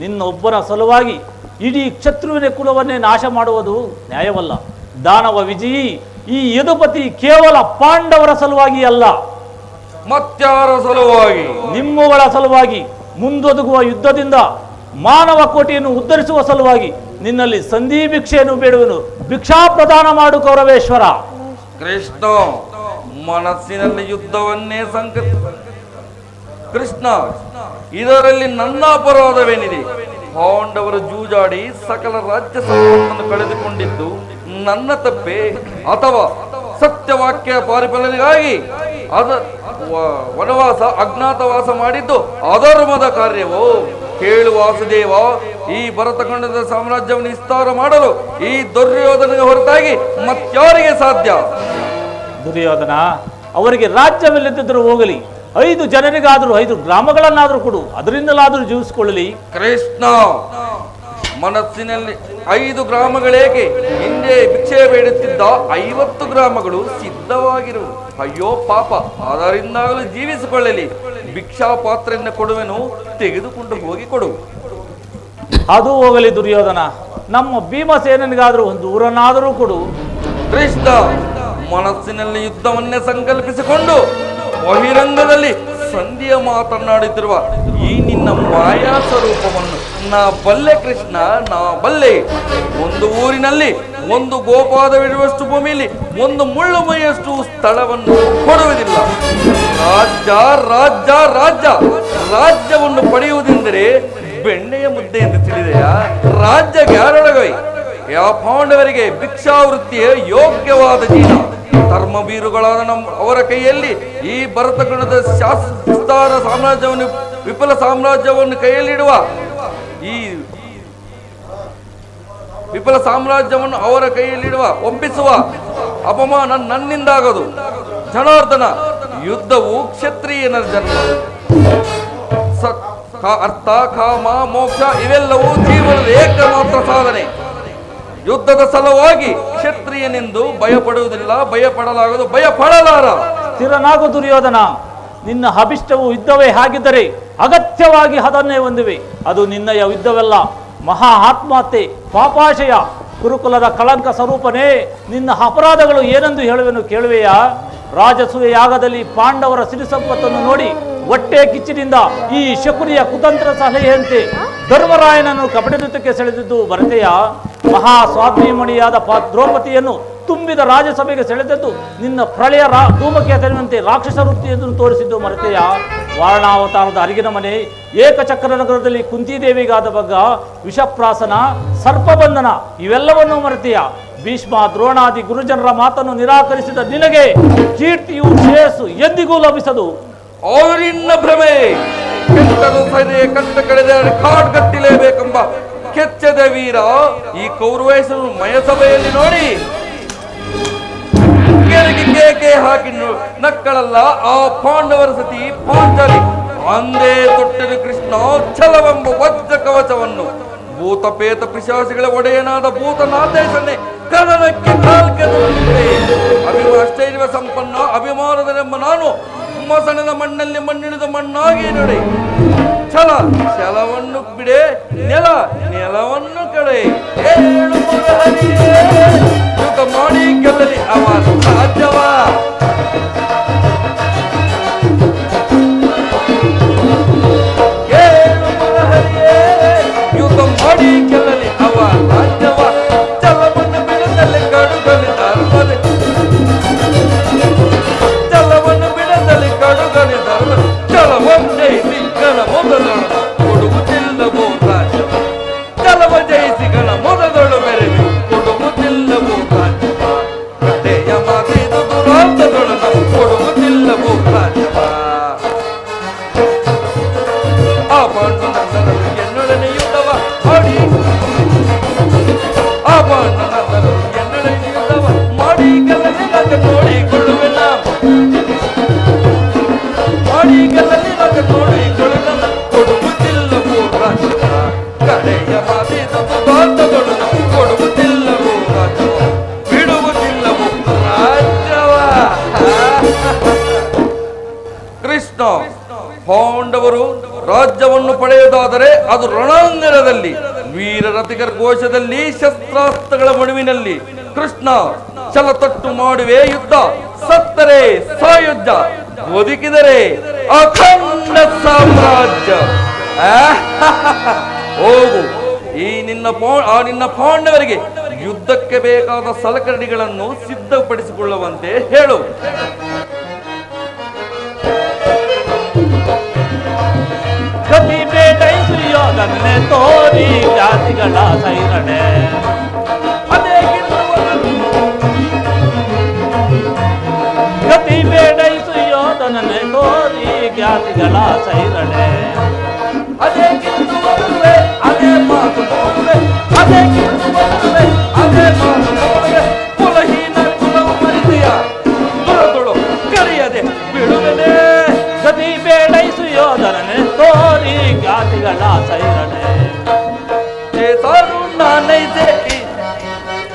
ನಿನ್ನೊಬ್ಬನ ಸಲುವಾಗಿ ಇಡೀ ಕ್ಷತ್ರುವಿನ ಕುಲವನ್ನೇ ನಾಶ ಮಾಡುವುದು ನ್ಯಾಯವಲ್ಲ. ದಾನವ ವಿಜಯಿ ಈ ಯದುಪತಿ ಕೇವಲ ಪಾಂಡವರ ಸಲುವಾಗಿ ಅಲ್ಲ, ಮತ್ಯಾರ ಸಲುವಾಗಿ? ನಿಮ್ಮಗಳ ಸಲುವಾಗಿ ಮುಂದೊದಗುವ ಯುದ್ಧದಿಂದ ಮಾನವ ಕೋಟಿಯನ್ನು ಉದ್ಧರಿಸುವ ಸಲುವಾಗಿ ನಿನ್ನಲ್ಲಿ ಸಂಧಿ ಭಿಕ್ಷೆಯನ್ನು ಬೇಡುವೆನು. ಭಿಕ್ಷಾ ಪ್ರದಾನ ಮಾಡು ಕೌರವೇಶ್ವರ. ಕೃಷ್ಣ, ಮನಸ್ಸಿನಲ್ಲಿ ಯುದ್ಧವನ್ನೇ ಕೃಷ್ಣ, ಇದರಲ್ಲಿ ನನ್ನ ಅಪರಾಧವೇನಿದೆ? ಪಾಂಡವರು ಜೂಜಾಡಿ ಸಕಲ ರಾಜ್ಯ ಸಂಪತ್ತನ್ನು ಕಳೆದುಕೊಂಡಿದ್ದು ನನ್ನ ತಪ್ಪೆ, ಅಥವಾ ಸತ್ಯವಾಕ್ಯ ಪರಿಪಾಲನೆಗಾಗಿ ವನವಾಸ ಅಜ್ಞಾತವಾಸ ಮಾಡಿದ್ದು ಅಧರ್ಮದ ಕಾರ್ಯವೋ? ಕೇಳು ವಾಸುದೇವ, ಈ ಭರತಖಂಡದ ಸಾಮ್ರಾಜ್ಯವನ್ನು ವಿಸ್ತಾರ ಮಾಡಲು ಈ ದುರ್ಯೋಧನಿಗೆ ಹೊರತಾಗಿ ಮತ್ಯಾರಿಗೆ ಸಾಧ್ಯ? ದುರ್ಯೋಧನ, ಅವರಿಗೆ ರಾಜ್ಯವಿಲ್ಲದಿದ್ದರೂ ಹೋಗಲಿ, 5 ಜನರಿಗಾದರೂ 5 ಗ್ರಾಮಗಳನ್ನಾದರೂ ಕೊಡು, ಅದರಿಂದಲಾದರೂ ಜೀವಿಸಿಕೊಳ್ಳಲಿ. ಕೃಷ್ಣ, ಮನಸ್ಸಿನಲ್ಲಿ 5 ಗ್ರಾಮಗಳೇಕೆ? ಹಿಂದೆ ಭಿಕ್ಷೆ ಬೇಡುತ್ತಿದ್ದ 50 ಗ್ರಾಮಗಳು ಸಿದ್ಧವಾಗಿರು. ಅಯ್ಯೋ ಪಾಪ, ಅದರಿಂದಾಗಲೂ ಜೀವಿಸಿಕೊಳ್ಳಲಿ. ಭಿಕ್ಷಾ ಪಾತ್ರೆಯನ್ನು ಕೊಡುವೆನು, ತೆಗೆದುಕೊಂಡು ಹೋಗಿ ಕೊಡು. ಅದು ಹೋಗಲಿ ದುರ್ಯೋಧನ, ನಮ್ಮ ಭೀಮಸೇನಿಗಾದರೂ ಒಂದು ಊರನ್ನಾದರೂ ಕೊಡು. ಕೃಷ್ಣ ಮನಸ್ಸಿನಲ್ಲಿ ಯುದ್ಧವನ್ನೇ ಸಂಕಲ್ಪಿಸಿಕೊಂಡು ಬಹಿರಂಗದಲ್ಲಿ ಸಂಧಿಯ ಮಾತನಾಡುತ್ತಿರುವ ಈ ನಿನ್ನ ಮಾಯಾ ಸ್ವರೂಪವನ್ನು ನಾ ಬಲ್ಲೆ ಕೃಷ್ಣ, ನಾ ಬಲ್ಲೆ. ಒಂದು ಊರಿನಲ್ಲಿ ಒಂದು ಗೋಪಾದವಿರುವಷ್ಟು ಭೂಮಿಯಲ್ಲಿ ಒಂದು ಮುಳ್ಳು ಮೈಯಷ್ಟು ಸ್ಥಳವನ್ನು ಕೊಡುವುದಿಲ್ಲ. ರಾಜ್ಯ ರಾಜ್ಯ ರಾಜ್ಯ ರಾಜ್ಯವನ್ನು ಪಡೆಯುವುದೆಂದರೆ ಬೆಣ್ಣೆಯ ಮುದ್ದೆ ಎಂದು ತಿಳಿದೆಯಾ? ರಾಜ್ಯ ಗ್ಯಾರೊಳಗೈ ಯಾವ ಪಾಂಡವರಿಗೆ ಭಿಕ್ಷಾವೃತ್ತಿಯ ಯೋಗ್ಯವಾದ ಜೀವನ. ಧರ್ಮಬೀರುಗಳಾದ ಅವರ ಕೈಯಲ್ಲಿ ಈ ಭರತಖಂಡದ ವಿಸ್ತಾರ ಸಾಮ್ರಾಜ್ಯವನ್ನು, ವಿಫಲ ಸಾಮ್ರಾಜ್ಯವನ್ನು ಕೈಯಲ್ಲಿಡುವ ಈ ವಿಫಲ ಸಾಮ್ರಾಜ್ಯವನ್ನು ಅವರ ಕೈಯಲ್ಲಿಡುವ ಒಪ್ಪಿಸುವ ಅಪಮಾನ ನನ್ನಿಂದಾಗದು. ಜನಾರ್ದನ, ಯುದ್ಧವು ಕ್ಷತ್ರಿಯನ ಜನ್ಮ. ಅರ್ಥ, ಕಾಮ, ಮೋಕ್ಷ ಇವೆಲ್ಲವೂ ಜೀವನದ ಏಕಮಾತ್ರ ಸಾಧನೆ. ಯುದ್ಧದ ಸಲುವಾಗಿ ಕ್ಷತ್ರಿಯನೆಂದು ಭಯಪಡುವುದಿಲ್ಲ, ಭಯಪಡಲಾಗದು, ಭಯಪಡಲಾರ. ಸ್ಥಿರನಾಗು ದುರ್ಯೋಧನ, ನಿನ್ನ ಅಭಿಷ್ಟವು ಯುದ್ಧವೇ ಆಗಿದ್ದರೆ ಅಗತ್ಯವಾಗಿ ಅದನ್ನೇ ಹೊಂದಿವೆ. ಅದು ನಿನ್ನಯ ಯುದ್ಧವಲ್ಲ, ಮಹಾ ಆತ್ಮಹತ್ಯೆ, ಪಾಪಾಶಯ, ಗುರುಕುಲದ ಕಳಂಕ ಸ್ವರೂಪನೇ. ನಿನ್ನ ಅಪರಾಧಗಳು ಏನೆಂದು ಹೇಳುವೆನು ಕೇಳುವೆಯಾ? ರಾಜಸೂಯ ಯಾಗದಲ್ಲಿ ಪಾಂಡವರ ಸಿರಿ ಸಂಪತ್ತನ್ನು ನೋಡಿ ಹೊಟ್ಟೆ ಕಿಚ್ಚಿನಿಂದ ಈ ಶಕುನಿಯ ಕುತಂತ್ರ ಸಲಹೆಯಂತೆ ಧರ್ಮರಾಯನನ್ನು ಕಪಟನೃತ್ಯಕ್ಕೆ ಸೆಳೆದಿದ್ದು ಭರತೆಯ. ಮಹಾ ಸ್ವಾಭಿಮಣಿಯಾದ ದ್ರೌಪದಿಯನ್ನು ತುಂಬಿದ ರಾಜಸಭೆಗೆ ಸೆಳೆದದ್ದು ನಿನ್ನ ಪ್ರಳಯ ಧೂಮಕೇತನಂತೆ ರಾಕ್ಷಸ ವೃತ್ತಿಯನ್ನು ತೋರಿಸಿದ್ದು ಮರೆತೆಯ. ವಾರಣಾವತಾರದ ಅರಿಗಿನ ಮನೆ, ಏಕಚಕ್ರ ನಗರದಲ್ಲಿ ಕುಂತಿದೇವಿಗಾದ ಬಗ್ಗ, ವಿಷಪ್ರಾಸನ, ಸರ್ಪಬಂಧನ ಇವೆಲ್ಲವನ್ನೂ ಮರೆತೆಯ. ಭೀಷ್ಮ, ದ್ರೋಣಾದಿ ಗುರುಜನರ ಮಾತನ್ನು ನಿರಾಕರಿಸಿದ ನಿನಗೆ ಕೀರ್ತಿಯು ಶ್ರೇಯಸ್ಸು ಎಂದಿಗೂ ಲಭಿಸದು. ಅವರಿನ್ನ ಭ್ರಮೆ ಕೆಟ್ಟರು ಸದೆ ಕಟ್ಟ ಕಳೆದ ಕಾಡ್ಗಟ್ಟಿಲೇಬೇಕೆಂಬ ಕೆಚ್ಚದ ವೀರ ಈ ಕೌರವೇಶನು ಮಯಸಭೆಯಲ್ಲಿ ನೋಡಿ ಕೇಕೆ ಹಾಕಿ ನಕ್ಕಳಲ್ಲ. ಆ ಪಾಂಡವರ ಸತಿ ಪಾಂಚಾಲಿ ಅಂದೇ ತೊಟ್ಟಿರು ಕೃಷ್ಣ ಛಲವೆಂಬ ವಜ್ರ ಕವಚವನ್ನು. ಭೂತಪೇತ ಪಿಶಾಚಿಗಳ ಒಡೆಯನಾದ ಭೂತನಾಥೇಶನೇ ಕದನಕ್ಕೆ ಕಾಲ್ಕೆದರುತ್ತಿದೆ. ಆಶ್ಚರ್ಯ ಸಂಪನ್ನ ಅಭಿಮಾನದನೆಂಬ ನಾನು ಮಸಣದ ಮಣ್ಣಲ್ಲಿ ಮಣ್ಣಿಳಿದ ಮಣ್ಣಾಗಿ ನಡೆ. ಛಲವನ್ನು ಬಿಡೆ, ನೆಲವನ್ನು ಕಡೆ. ಯುಗ ಮಾಡಿ ಗೆಲ್ಲಲಿ ಅವ ರಾಜ್ಯವ. ಯುಗ ಮಾಡಿ ಗೆಲ್ಲಲಿ ಅವ ರಾಜ್ಯವ. ಛಲವನ್ನು ಬಿಡದಲ್ಲಿ ಕಡುಗಲಿ ಧರ್ಮದೆ, ಛಲವನ್ನು ಬಿಡದಲ್ಲಿ ಕಡುಗಲಿ ಧರ್ಮ. ಛಲವೊಂದೇ ಸಿಕ್ಕನ ಮೊದಲೊಳು ಕೊಡುವುದಿಲ್ಲವೋ ರಾಜ್ಯವ. ಛಲವ ಜಯಿಸಿಗನ ಮೊದಲೊಳು ಬೆರೆದು ಕೊಡುವುದಿಲ್ಲವೋ ರಾಜ್ಯವ. ಕಟ್ಟೆಯ ಮಾತಿದು ದುರಾಂತದೊಳನ ಕೊಡುವುದಿಲ್ಲವೋ ರಾಜ್ಯವ. ಆ ಪಾಂಡು ನಂದನರು ಎನ್ನೊಡನೆ ಯುದ್ಧವ ಮಾಡಿ, ಆ ಪಾಂಡು ನಂದನರು ಎನ್ನೊಡನೆ ಯುದ್ಧವ ಮಾಡಿ ಗೆಲ್ಲಲಿ ನಗ ನೋಡಿಕೊಳ್ಳುವೆ ನಾವು. ಮಾಡಿ ಗೆಲ್ಲಲಿ ನಗ ನೋಡಿಕೊಳ್ಳುವ ಕೊಡುವುದಿಲ್ಲವೋ ರಾಜ್ಯವ. ಕಡೆಯ ಮಾತಿದ ದುರಾಂತದೊಡನ ಕೊಡುವುದಿಲ್ಲವೋ ರಾಜ್ಯವ. ಬಿಡುವುದಿಲ್ಲವೋ ರಾಜ್ಯವ. ಕೃಷ್ಣ, ಪಾಂಡವರು ರಾಜ್ಯವನ್ನು ಪಡೆಯುವುದಾದರೆ ಅದು ರಣಾಂಗಣದಲ್ಲಿ, ವೀರರಥಿಕರ ಘೋಷದಲ್ಲಿ, ಶಸ್ತ್ರಾಸ್ತ್ರಗಳ ಮಡುವಿನಲ್ಲಿ. ಕೃಷ್ಣ, ಛಲತಟ್ಟು ಮಾಡುವೆ ಯುದ್ಧ, ಸತ್ತರೆ ಸಾಯುದ್ಧ, ಬದುಕಿದರೆ ಅಖಂಡ ಸಾಮ್ರಾಜ್ಯ. ಹೋಗು, ಈ ನಿನ್ನ ಪಾಂಡವರಿಗೆ ಯುದ್ಧಕ್ಕೆ ಬೇಕಾದ ಸಲಕರಣೆಗಳನ್ನು ಸಿದ್ಧಪಡಿಸಿಕೊಳ್ಳುವಂತೆ ಹೇಳು. ಗತಿ ಬೇಡೈಸು ಯೋಧನೆ ತೋರಿ ಜಾತಿಗಳ ಸೈರಣೆ. ಗತಿ ಬೇಡೈಸು ಯೋಧನೆ ತೋರಿ ಜಾತಿಗಳ ಸೈರಣೆ. ಅದೇ ಕಿತ್ತು ಬರುವೆ, ಅದೇ ಮಾತು ನೋಡುವೆ, ಅದೇ ಕಿತ್ತು ಬರುವೆ, ಅದೇ ಮಾತು ನೋಡುವೆ. ಕುಲಹೀನ ಕುಲವು ಮರಿದೆಯ ದುರದುಳು ಕರೆಯದೆ ಬಿಡುವೆನೆ. ಗತಿ ಬೇಡೈಸು ಯೋಧನೆ ತೋರಿ ಜಾತಿಗಳ ಸೈರಣೆ. ಚೇತಾರು ನಾನೈದೆ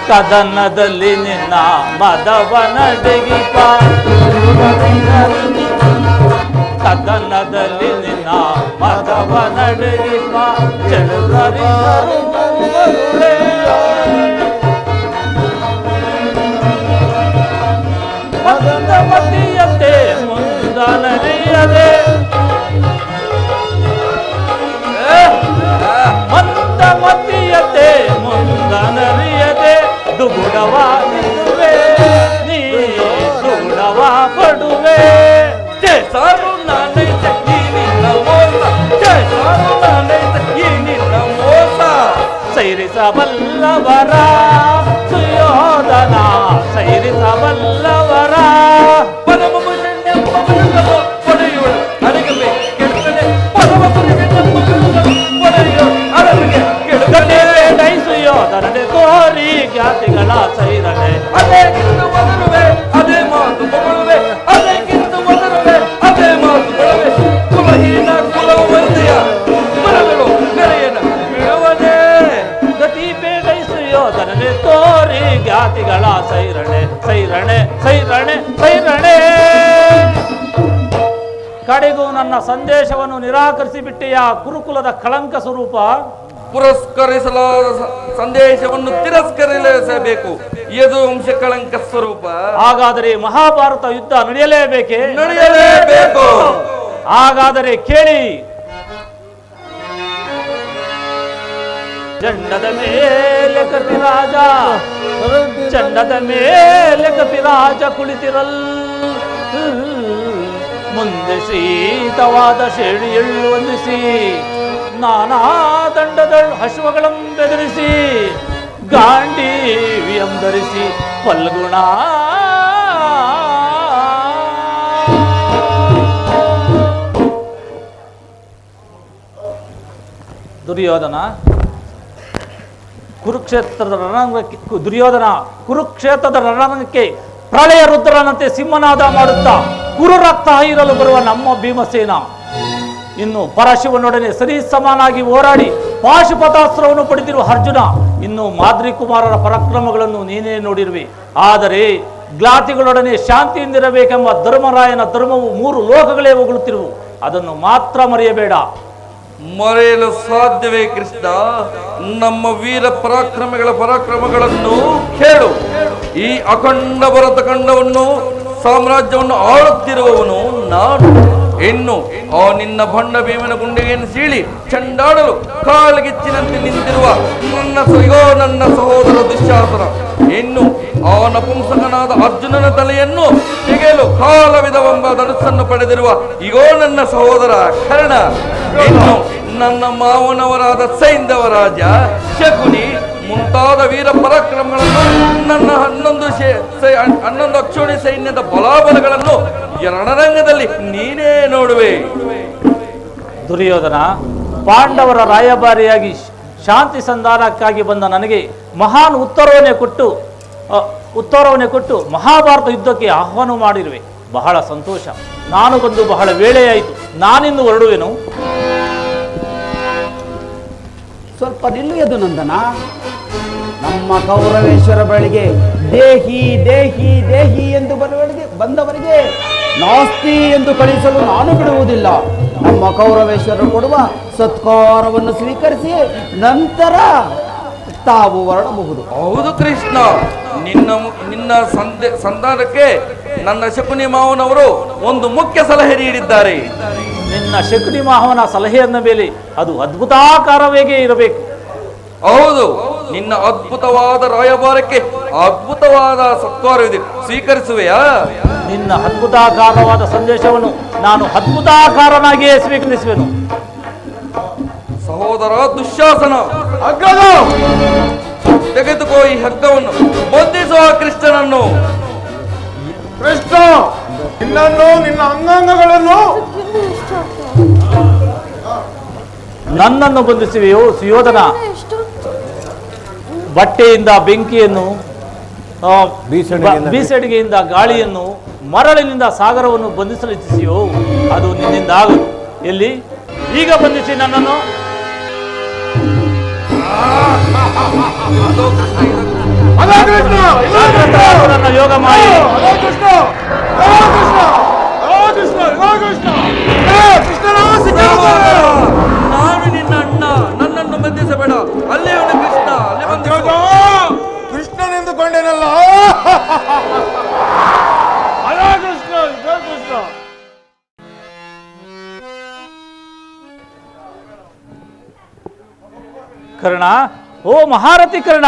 ಕದನದಲ್ಲಿ ನಿನ್ನ ಮದವನಡೆಗಿಪ. ಕದನದಲ್ಲಿ ನಿನ್ನ ಮತವ ನಡಗಿಪ ಚೆಲುವರಿದರು ಮರುಳೇ. ಮಂದಮತಿಯಂತೆ ಮುಂದನರಿಯದೆ ಮಂದಮತಿಯತೆ ಮುಂದನರಿಯದೆ ದುಗುಡವಾಗಿರುವೆ ನೀ ದುಗುಡವ ಪಡುವೆ. ಸಾರು ನಾನೈತೆ ಈ ನಿನ್ನ ಮೋಸ, ಸಾರು ನಾನೈತೆ ಈ ನಿನ್ನ ಮೋಸ. ಸೈರಿಸಬಲ್ಲವರ ಸುಯೋಧನ ಸೈರಿಸಬಲ್ಲವರ ಪರಮ ಪುರುಷನೆಂಬ ಮನಸ್ಸನ್ನು ಪಡೆಯುವಳು ಅಡಗಬೇ ಕೆಡುಕನೆ. ಪರಮ ಪುರುಷನೆಂಬ ಮನಸ್ಸನ್ನು ಪಡೆಯುವಳು ಅಡಗಬೇ ಕೆಡುಕನೆ. ಸುಯೋಧನನೆ ತೋರಿ ಖ್ಯಾತಿಗಳ ಸೈರನೆ ಅದೇ ಕಿತ್ತು ಒದರುವೆ ಅದೇ ಮಾತು ಮಗಳುವೆ, ಅದೇ ಕಿತ್ತು ಒದರುವೆ ಅದೇ ಮಾತು ಮಗಳುವೆ. ಕುಲಹೀನ ಕುಲವ ವಂದೆಯ ಮರಗಳು ನೆರೆಯನ ಬಿಡುವನೇ. ಗತಿ ಬೇಡ ಸುಯೋಧನನೆ ತೋರಿ ಖ್ಯಾತಿಗಳ ಸೈರಣೆ ಸೈರಣೆ ಸೈರಣೆ ಸೈರಣೆ. ಕಡೆಗೂ ನನ್ನ ಸಂದೇಶವನ್ನು ನಿರಾಕರಿಸಿ ಬಿಟ್ಟೆಯ ಕುರುಕುಲದ ಕಳಂಕ ಸ್ವರೂಪ. ಪುರಸ್ಕರಿಸಲಾದ ಸಂದೇಶವನ್ನು ತಿರಸ್ಕರಿಸಬೇಕು. ಯದುವಂಶ ಕಳಂಕ ಸ್ವರೂಪ. ಹಾಗಾದರೆ ಮಹಾಭಾರತ ಯುದ್ಧ ನಡೆಯಲೇಬೇಕೆ? ನಡೆಯಲೇಬೇಕು. ಹಾಗಾದರೆ ಕೇಳಿ. ಚಂಡದ ಮೇಲೆ ಕಪಿರಾಜ ಚಂಡದ ಮೇಲೆ ಕಪಿರಾಜ ಕುಳಿತಿರಲ್. ಮುಂದೆ ಶೀತವಾದ ಶೇಣಿ ಎಳ್ಳು ಹೊಂದಿಸಿ ನಾನಾ ದಂಡದ ಅಶ್ವಗಳಂ ಬೆದರಿಸಿ ಗಾಂಡೀವ್ಯಂ ಧರಿಸಿ ಫಲ್ಗುಣ ದುರ್ಯೋಧನ ಕುರುಕ್ಷೇತ್ರದ ರಣರಂಗಕ್ಕೆ ಕುರುಕ್ಷೇತ್ರದ ರಣರಂಗಕ್ಕೆ ಪ್ರಳಯ ರುದ್ರನಂತೆ ಸಿಂಹನಾದ ಮಾಡುತ್ತಾ ಕುರು ರಕ್ತ ಹೀರಲು ಬರುವ ನಮ್ಮ ಭೀಮಸೇನ ಇನ್ನು ಪರಶಿವನೊಡನೆ ಸರಿ ಸಮಾನಾಗಿ ಹೋರಾಡಿ ಪಾಶುಪತಾಸ್ತ್ರವನ್ನು ಪಡೆದಿರುವ ಅರ್ಜುನ, ಇನ್ನು ಮಾದ್ರಿ ಕುಮಾರರ ಪರಾಕ್ರಮಗಳನ್ನು ನೀನೇ ನೋಡಿರುವೆ. ಆದರೆ ಗ್ಲಾತಿಗಳೊಡನೆ ಶಾಂತಿಯಿಂದಿರಬೇಕೆಂಬ ಧರ್ಮರಾಯನ ಧರ್ಮವು 3 ಲೋಕಗಳೇ ಹೊಗಳುತ್ತಿರುವು. ಅದನ್ನು ಮಾತ್ರ ಮರೆಯಬೇಡ. ಮರೆಯಲು ಸಾಧ್ಯವೇ ಕೃಷ್ಣ? ನಮ್ಮ ವೀರ ಪರಾಕ್ರಮಗಳನ್ನು ಕೇಳು. ಈ ಅಖಂಡ ಭರತ ಖಂಡವನ್ನು ಸಾಮ್ರಾಜ್ಯವನ್ನು ಆಳುತ್ತಿರುವವನು ನಾನು. ಇನ್ನು ಆ ನಿನ್ನ ಭಂಡ ಭೀಮನ ಗುಂಡಿಗೆಯನ್ನು ಸೀಳಿ ಚಂಡಾಡಲು ಕಾಲ್ಗಿಚ್ಚಿನಂತೆ ನಿಂತಿರುವ ನನ್ನ ಸಹೋದರ ದುಶ್ಯಾಸನ. ಇನ್ನು ಆ ನಪುಂಸಕನಾದ ಅರ್ಜುನನ ತಲೆಯನ್ನು ತೆಗೆಯಲು ಕಾಲವಿದವೆಂಬ ಧನುಸ್ಸನ್ನು ಪಡೆದಿರುವ ಇಗೋ ನನ್ನ ಸಹೋದರ ಕರ್ಣ. ಇನ್ನು ನನ್ನ ಮಾವನವರಾದ ಸೈಂಧವರಾಜ, ಶಕುನಿ ಮುಂತಾದ ವೀರ ಪರಾಕ್ರಮಗಳನ್ನು ನನ್ನ 11 ಅಕ್ಷೋಣಿ ಸೈನ್ಯದ ಬಲಾಬಲಗಳನ್ನು ರಣರಂಗದಲ್ಲಿ ನೀನೇ ನೋಡುವೆ. ದುರ್ಯೋಧನ, ಪಾಂಡವರ ರಾಯಭಾರಿಯಾಗಿ ಶಾಂತಿ ಸಂಧಾನಕ್ಕಾಗಿ ಬಂದ ನನಗೆ ಮಹಾನ್ ಉತ್ತರವನ್ನೇ ಕೊಟ್ಟು ಮಹಾಭಾರತ ಯುದ್ಧಕ್ಕೆ ಆಹ್ವಾನ ಮಾಡಿರುವೆ. ಬಹಳ ಸಂತೋಷ. ನಾನು ಬಂದು ಬಹಳ ವೇಳೆಯಾಯಿತು. ನಾನಿಂದು ಹೊರಡುವೆನು. ಸ್ವಲ್ಪ ನಿಲ್ಲು ಯದುನಂದನ. ನಮ್ಮ ಕೌರವೇಶ್ವರ ಬಳಿಗೆ ದೇಹಿ ದೇಹಿ ದೇಹಿ ಎಂದು ಬಂದವರಿಗೆ ನಾಸ್ತಿ ಎಂದು ಕಳಿಸಲು ನಾನು ಬಿಡುವುದಿಲ್ಲ. ನಮ್ಮ ಕೌರವೇಶ್ವರರು ಕೊಡುವ ಸತ್ಕಾರವನ್ನು ಸ್ವೀಕರಿಸಿ ನಂತರ ತಾವು ಹೊರಡಬಹುದು. ಹೌದು ಕೃಷ್ಣ, ನಿನ್ನ ಸಂಧಾನಕ್ಕೆ ನನ್ನ ಶಕುನಿ ಮಾವನವರು ಒಂದು ಮುಖ್ಯ ಸಲಹೆ ನೀಡಿದ್ದಾರೆ. ನಿನ್ನ ಶಕುನಿ ಮಾವನ ಸಲಹೆಯನ್ನ ಮೇಲೆ ಅದು ಅದ್ಭುತಾಕಾರವೇ ಇರಬೇಕು. ಹೌದು, ನಿನ್ನ ಅದ್ಭುತವಾದ ರಾಯಭಾರಕ್ಕೆ ಅದ್ಭುತವಾದ ಸತ್ಕಾರವಿದೆ, ಸ್ವೀಕರಿಸುವೆಯಾ? ನಿನ್ನ ಅದ್ಭುತಾಕಾರವಾದ ಸಂದೇಶವನ್ನು ನಾನು ಅದ್ಭುತಾಕಾರನಾಗಿಯೇ ಸ್ವೀಕರಿಸುವೆನು. ಸಹೋದರ ದುಶ್ಯಾಸನ, ತೆಗೆದುಕೋ ಈ ಹಗ್ಗವನ್ನು, ಬಂಧಿಸುವ ಕೃಷ್ಣನನ್ನು. ಕೃಷ್ಣ, ನಿನ್ನನ್ನು ನಿನ್ನ ಅಂಗಾಂಗಗಳನ್ನು ನನ್ನನ್ನು ಬಂಧಿಸುವೆಯೋ ಸುಯೋಧನ? ಬಟ್ಟೆಯಿಂದ ಬೆಂಕಿಯನ್ನು, ಬೀಸಣಿಗೆಯಿಂದ ಗಾಳಿಯನ್ನು, ಮರಳಿನಿಂದ ಸಾಗರವನ್ನು ಬಂಧಿಸಲು ಇಚ್ಛಿಸಿಯೋ? ಅದು ನಿನ್ನಿಂದ ಆಗದು. ಎಲ್ಲಿ? ಈಗ ಬಂಧಿಸಿ ನನ್ನನ್ನು. ನನ್ನ ಯೋಗ ಮಾಡಿ. ಕೃಷ್ಣ ನಾನು ನಿನ್ನ ಅಣ್ಣ, ನನ್ನನ್ನು ಬಂಧಿಸಬೇಡ. ಅಲ್ಲೇ ಅವನು ಕೃಷ್ಣ, ಅಲ್ಲಿ ಬಂದ ಕೃಷ್ಣನೆಂದುಕೊಂಡೇನಲ್ಲ. ಕೃಷ್ಣ ಕೃಷ್ಣ. ಕರ್ಣ, ಓ ಮಹಾರಥಿ ಕರ್ಣ,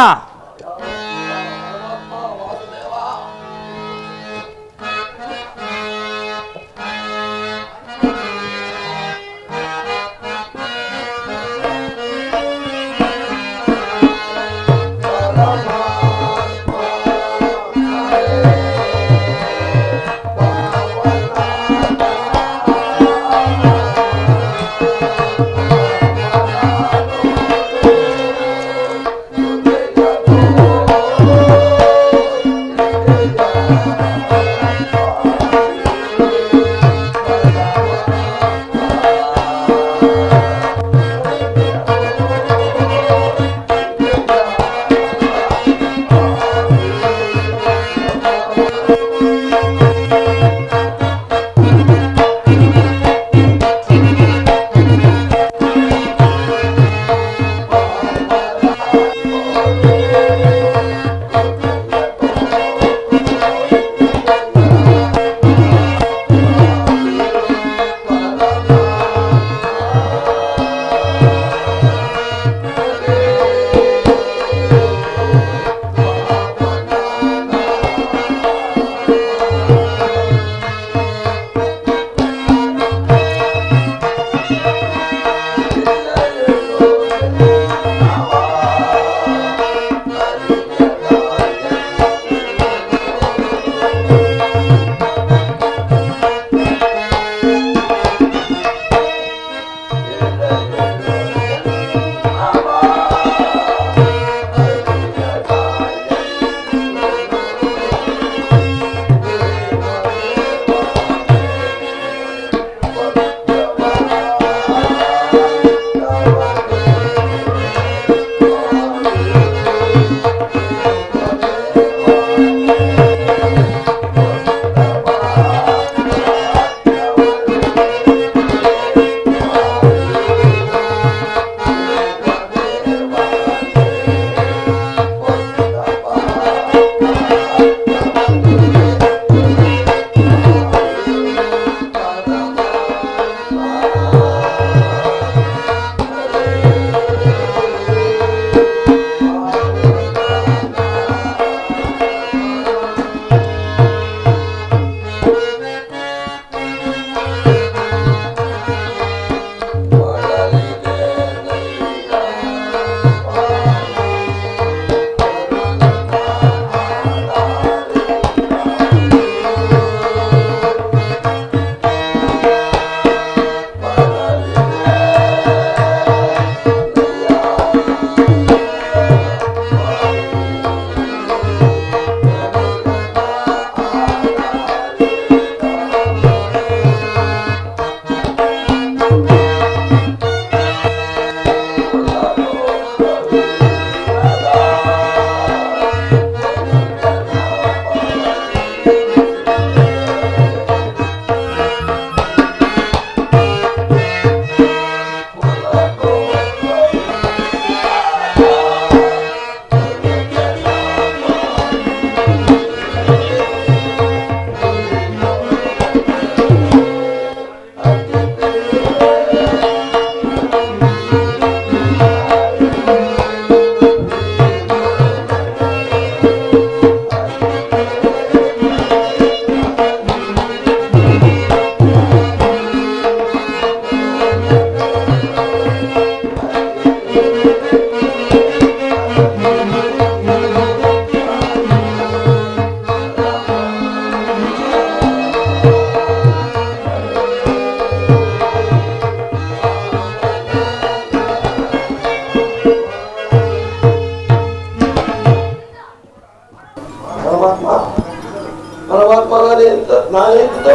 ನಾನೆಂದು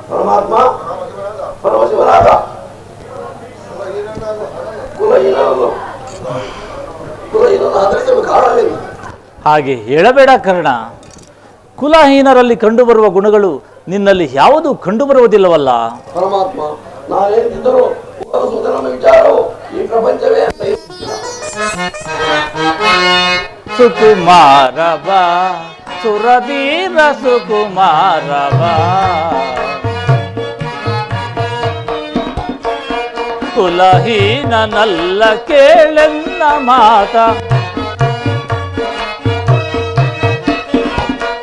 ಪರಮಾತ್ಮ ಪರಮಶಿವನಾದ ಕುಲಹೀನನನ್ನು ಆಧರಿಸಲು ಕಾರಣವೇನು? ಹಾಗೆ ಹೇಳಬೇಡ ಕರ್ಣ. ಕುಲಹೀನರಲ್ಲಿ ಕಂಡುಬರುವ ಗುಣಗಳು ನಿನ್ನಲ್ಲಿ ಯಾವುದೂ ಕಂಡುಬರುವುದಿಲ್ಲವಲ್ಲ? ಪರಮಾತ್ಮ, ನಾನೇನಿದ್ದರೂ ಸುಧನ ವಿಚಾರವು ಈ ಪ್ರಪಂಚವೇ ಅಂತ ಇರುವುದಿಲ್ಲ. ಸುಕುಮಾರವ ಸುರಧೀರ ಸುಕುಮಾರವ ಕುಲಹೀನನಲ್ಲ ಕೇಳೆನ್ನ ಮಾತ,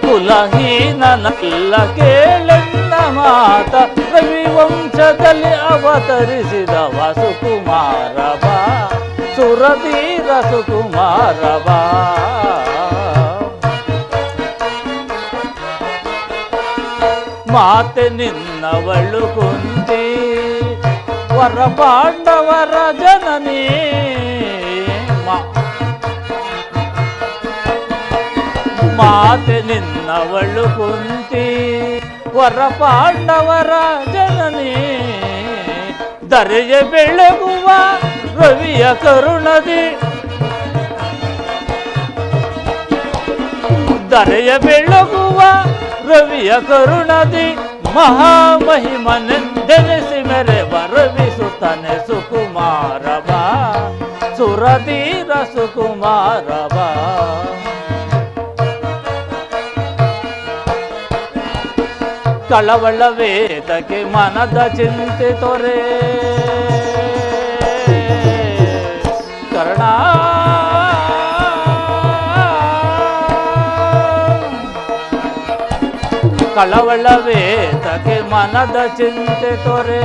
ಕುಲಹೀನನಲ್ಲ ಕೇಳೆನ್ನ ಮಾತ, ರವಿವಂಶದಲ್ಲಿ ಅವತರಿಸಿದವ ಸುಕುಮಾರವ ಸುರಧೀರ ಸುಕುಮಾರವ. ಮಾತೆ ನಿನ್ನವಳು ಕುಂತಿ ವರ ಪಾಂಡವರ ಜನನಿ, ಮಾತೆ ನಿನ್ನವಳು ಕುಂತಿ ವರ ಪಾಂಡವರ ಜನನಿ, ಧರೆಯ ಬೆಳಗುವ ರವಿಯ ಕರುಣದಿ, ಧರೆಯ ಬೆಳಗುವ ರವಿಯ ಕರುಣದಿ, ಮಹಾಮಹಿಮನೆಂದೆನಿಸಿ ಮೆರೆವ ರವಿಸುತ್ತನೆ ಸುಕುಮಾರವ ಸುರಧೀರ ಸುಕುಮಾರವ. ಕಳವಳ ವೇದಕ್ಕೆ ಮನದ ಚಿಂತೆ ತೊರೆ ಕರ್ಣ, ಕಳವಳ ವೇದಕ್ಕೆ ಮನದ ಚಿಂತೆ ತೊರೆ,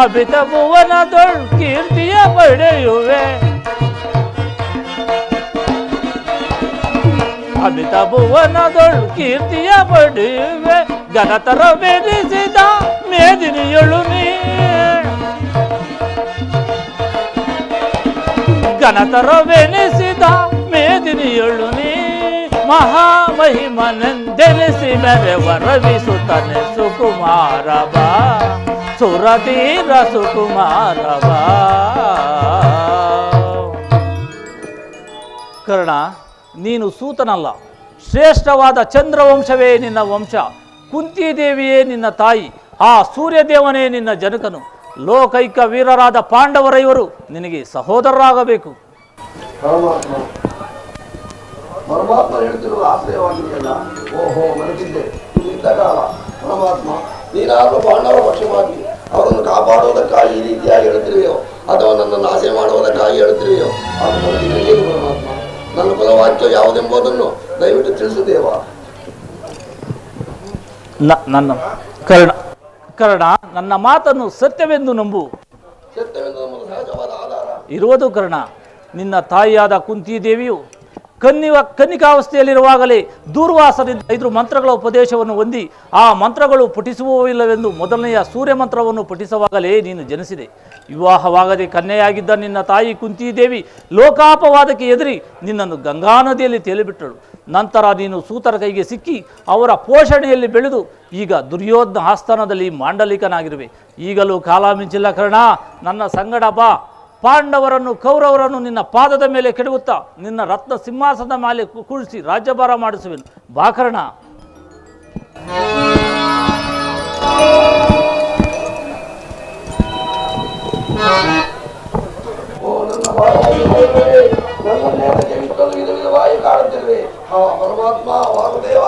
ಅಭಿತ ಭುವನದೊಳ್ ಕೀರ್ತಿಯ ಪಡೆಯುವೆ, ಅಭಿತ ಭುವನದೊಳ್ ಕೀರ್ತಿಯ ಪಡೆಯುವೆ, ಘನತರ ಮೆರೆಸಿದ ಮೇದಿನಿಯಳು ನೀ, ಘನತರ ವೆನಿಸಿದ ಮೇದಿನಿಯಳು ನೀ, ಮಹಾಮಹಿಮನೆಂದೆನಿಸಿ ಮೆರೆವ ರವಿಸುತ್ತನೆ ಸುಕುಮಾರವ ಸುರಧೀರ ಸುಕುಮಾರವ. ಕರ್ಣ, ನೀನು ಸೂತನಲ್ಲ, ಶ್ರೇಷ್ಠವಾದ ಚಂದ್ರವಂಶವೇ ನಿನ್ನ ವಂಶ, ಕುಂತಿದೇವಿಯೇ ನಿನ್ನ ತಾಯಿ, ಆ ಸೂರ್ಯದೇವನೇ ನಿನ್ನ ಜನಕನು, ಲೋಕೈಕ ವೀರರಾದ ಪಾಂಡವರ ಇವರು ನಿನಗೆ ಸಹೋದರರಾಗಬೇಕು. ಪರಮಾತ್ಮ, ಪರಮಾತ್ಮ ಹೇಳ್ತಿರುವ ಆಶ್ರಯವಾಗಿದೆಯಲ್ಲ. ಓಹೋ, ಮರೆತಿದ್ದೆ, ಇದು ಇದ್ದ ಕಾಲ. ಪರಮಾತ್ಮ, ನೀನಾದರೂ ಪಾಂಡವರ ಪಕ್ಷವಾಗಿ ಅವರನ್ನು ಕಾಪಾಡುವುದಕ್ಕಾಗಿ ಈ ರೀತಿಯಾಗಿ ಹೇಳ್ತಿರುವೆಯೋ ಅಥವಾ ನನ್ನನ್ನು ಆಸೆ ಮಾಡುವುದಕ್ಕಾಗಿ ಹೇಳ್ತಿರುವೆಯೋ ಅದು ನನಗೆ ತಿಳಿಯದು. ಪರಮಾತ್ಮ, ನನ್ನ ಕುಲವಾಕ್ಯ ಯಾವುದೆಂಬುದನ್ನು ದಯವಿಟ್ಟು ತಿಳಿಸುತ್ತೇವ. ನನ್ನ ಕರ್ಣ, ನನ್ನ ಮಾತನ್ನು ಸತ್ಯವೆಂದು ನಂಬು. ಸತ್ಯವೆಂದು ನಮ್ಮದು ಸಹಜವಾದ ಆಧಾರ ಇರುವುದು ಕರ್ಣ. ನಿನ್ನ ತಾಯಿಯಾದ ಕುಂತಿದೇವಿಯು ಕನ್ನಿಕಾವಸ್ಥೆಯಲ್ಲಿರುವಾಗಲೇ ದೂರ್ವಾಸರಿಂದ 5 ಮಂತ್ರಗಳ ಉಪದೇಶವನ್ನು ಹೊಂದಿ ಆ ಮಂತ್ರಗಳು ಪಠಿಸುವುದಿಲ್ಲವೆಂದು ಮೊದಲನೆಯ ಸೂರ್ಯ ಮಂತ್ರವನ್ನು ಪಠಿಸುವಾಗಲೇ ನೀನು ಜನಿಸಿದೆ. ವಿವಾಹವಾಗದೆ ಕನ್ಯೆಯಾಗಿದ್ದ ನಿನ್ನ ತಾಯಿ ಕುಂತಿದೇವಿ ಲೋಕಾಪವಾದಕ್ಕೆ ಎದುರಿ ನಿನ್ನನ್ನು ಗಂಗಾ ನದಿಯಲ್ಲಿ ತೇಲಿಬಿಟ್ಟಳು. ನಂತರ ನೀನು ಸೂತರ ಕೈಗೆ ಸಿಕ್ಕಿ ಅವರ ಪೋಷಣೆಯಲ್ಲಿ ಬೆಳೆದು ಈಗ ದುರ್ಯೋಧನ ಆಸ್ಥಾನದಲ್ಲಿ ಮಾಂಡಲಿಕನಾಗಿರುವೆ. ಈಗಲೂ ಕಾಲ ಮಿಂಚಿಲ್ಲ ಕರ್ಣ, ನನ್ನ ಸಂಗಡ ಬಾ. ಪಾಂಡವರನ್ನು ಕೌರವರನ್ನು ನಿನ್ನ ಪಾದದ ಮೇಲೆ ಕೆಡವುತ್ತಾ ನಿನ್ನ ರತ್ನ ಸಿಂಹಾಸನದ ಮೇಲೆ ಕುಳಿಸಿ ರಾಜ್ಯಭಾರ ಮಾಡಿಸುವೆನು. ಬಾ ಕರ್ಣ. ವಿಧವಾಗಿ ಕಾಣುತ್ತಿರುವೆ. ಪರಮಾತ್ಮ, ವಾಸುದೇವ,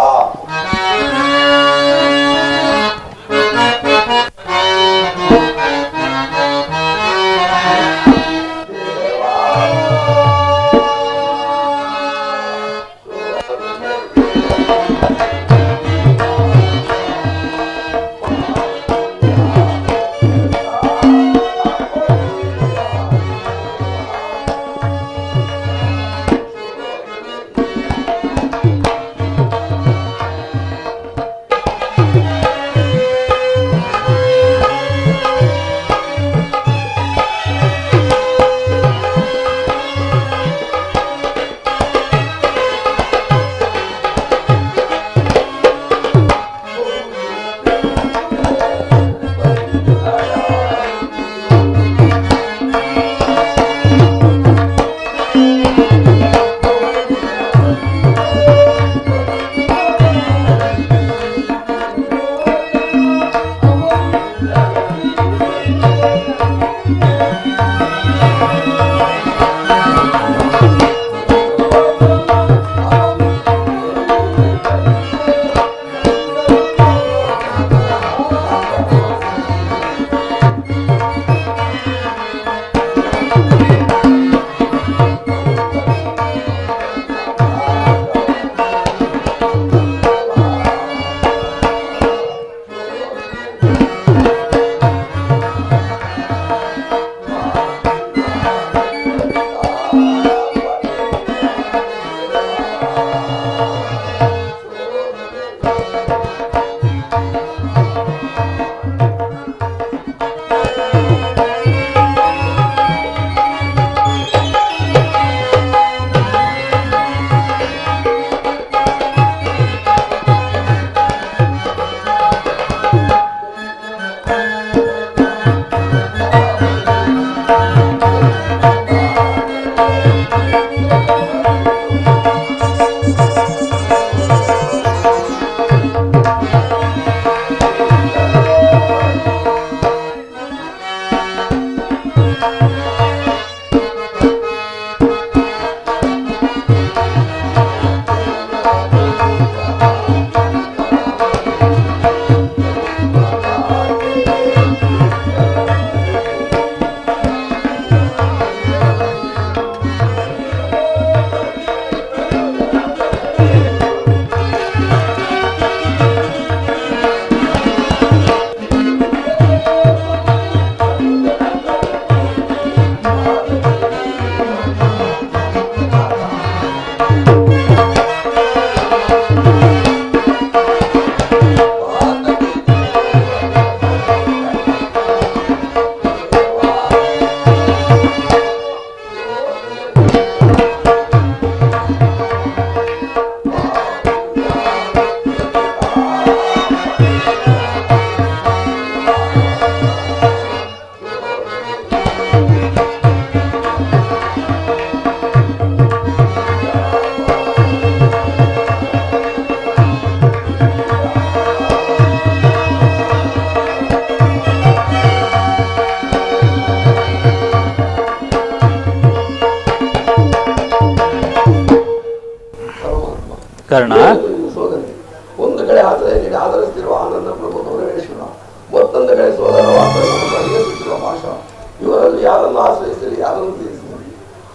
ಕರ್ಣ, ಸೋದರಿ ಒಂದು ಕಡೆ ಆತನಿಗೆ ಆಧರಿಸುತ್ತಿರುವ ಆನಂದ ಪ್ರಭು ಗೌರವೇಶ್ವರ, ಮತ್ತೊಂದು ಕಡೆ ಸೋದರ ಅಡಿಗಿಸುತ್ತಿರುವ ಭಾಷ. ಇವರಲ್ಲಿ ಯಾರನ್ನು ಆಶ್ರಯಿಸಲಿ, ಯಾರನ್ನು ತೀರಿಸಲಿ.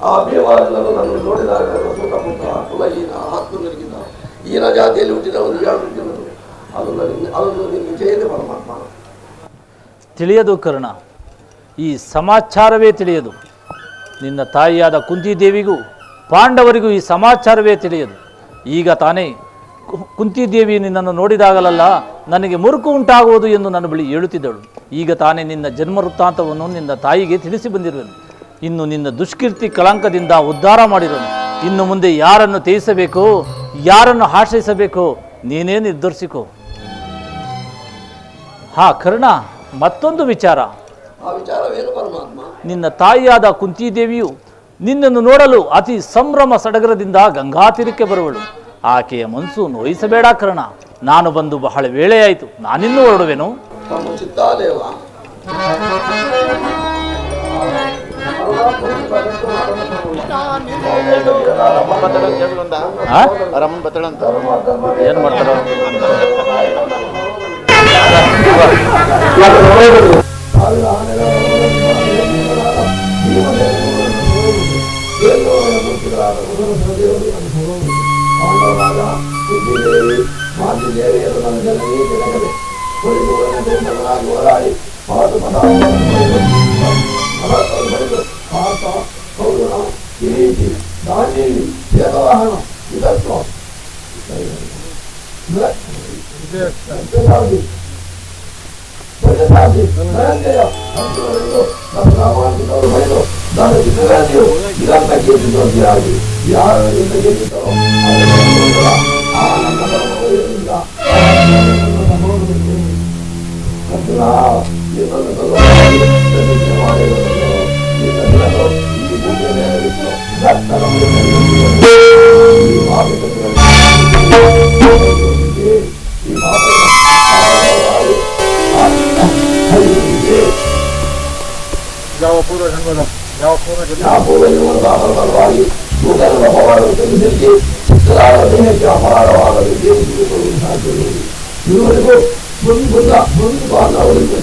ಆ ಭೀಮನನ್ನು ನಾನು ನೋಡಿದಾಗ ಸುಖ ಪುಟ್ಟ ಕುಲಹೀನ ಹಕ್ಕು ನಿಲುಕಿದ ಈನ ಜಾತಿಯಲ್ಲಿ ಹುಟ್ಟಿದವನು ಹೇಳುತ್ತಿರುವುದು ಅದನ್ನು ನಿನ್ನ ಜಯದೆ ಪರಮಾತ್ಮ. ತಿಳಿಯದು ಕರ್ಣ, ಈ ಸಮಾಚಾರವೇ ತಿಳಿಯದು. ನಿನ್ನ ತಾಯಿಯಾದ ಕುಂತಿದೇವಿಗೂ ಪಾಂಡವರಿಗೂ ಈ ಸಮಾಚಾರವೇ ತಿಳಿಯದು. ಈಗ ತಾನೇ ಕುಂತಿದೇವಿ ನಿನ್ನನ್ನು ನೋಡಿದಾಗಲಲ್ಲ ನನಗೆ ಮುರುಕು ಉಂಟಾಗುವುದು ಎಂದು ನನ್ನ ಬಳಿ ಹೇಳುತ್ತಿದ್ದಳು. ಈಗ ತಾನೇ ನಿನ್ನ ಜನ್ಮ ವೃತ್ತಾಂತವನ್ನು ನಿನ್ನ ತಾಯಿಗೆ ತಿಳಿಸಿ ಬಂದಿರುವೆನು. ಇನ್ನು ನಿನ್ನ ದುಷ್ಕೀರ್ತಿ ಕಳಂಕದಿಂದ ಉದ್ಧಾರ ಮಾಡಿರುವನು. ಇನ್ನು ಮುಂದೆ ಯಾರನ್ನು ತ್ಯಜಿಸಬೇಕೋ, ಯಾರನ್ನು ಆಶ್ರಯಿಸಬೇಕೋ ನೀನೇ ನಿರ್ಧರಿಸಿಕೋ. ಹಾ ಕರ್ಣ, ಮತ್ತೊಂದು ವಿಚಾರ. ನಿನ್ನ ತಾಯಿಯಾದ ಕುಂತಿದೇವಿಯು ನಿನ್ನನ್ನು ನೋಡಲು ಅತಿ ಸಂಭ್ರಮ ಸಡಗರದಿಂದ ಗಂಗಾ ತೀರಕ್ಕೆ ಬರುವಳು. ಆಕೆಯ ಮನಸ್ಸು ನೋಯಿಸಬೇಡ ಕರ್ಣ. ನಾನು ಬಂದು ಬಹಳ ವೇಳೆಯಾಯಿತು, ನಾನಿನ್ನೂ ಹೊರಡುವೆನು. ಏನ್ ಮಾಡ್ತಾರ? ಇವರಿಗೂ ಬಂದು ಬಾಂಧವರಿಗೆ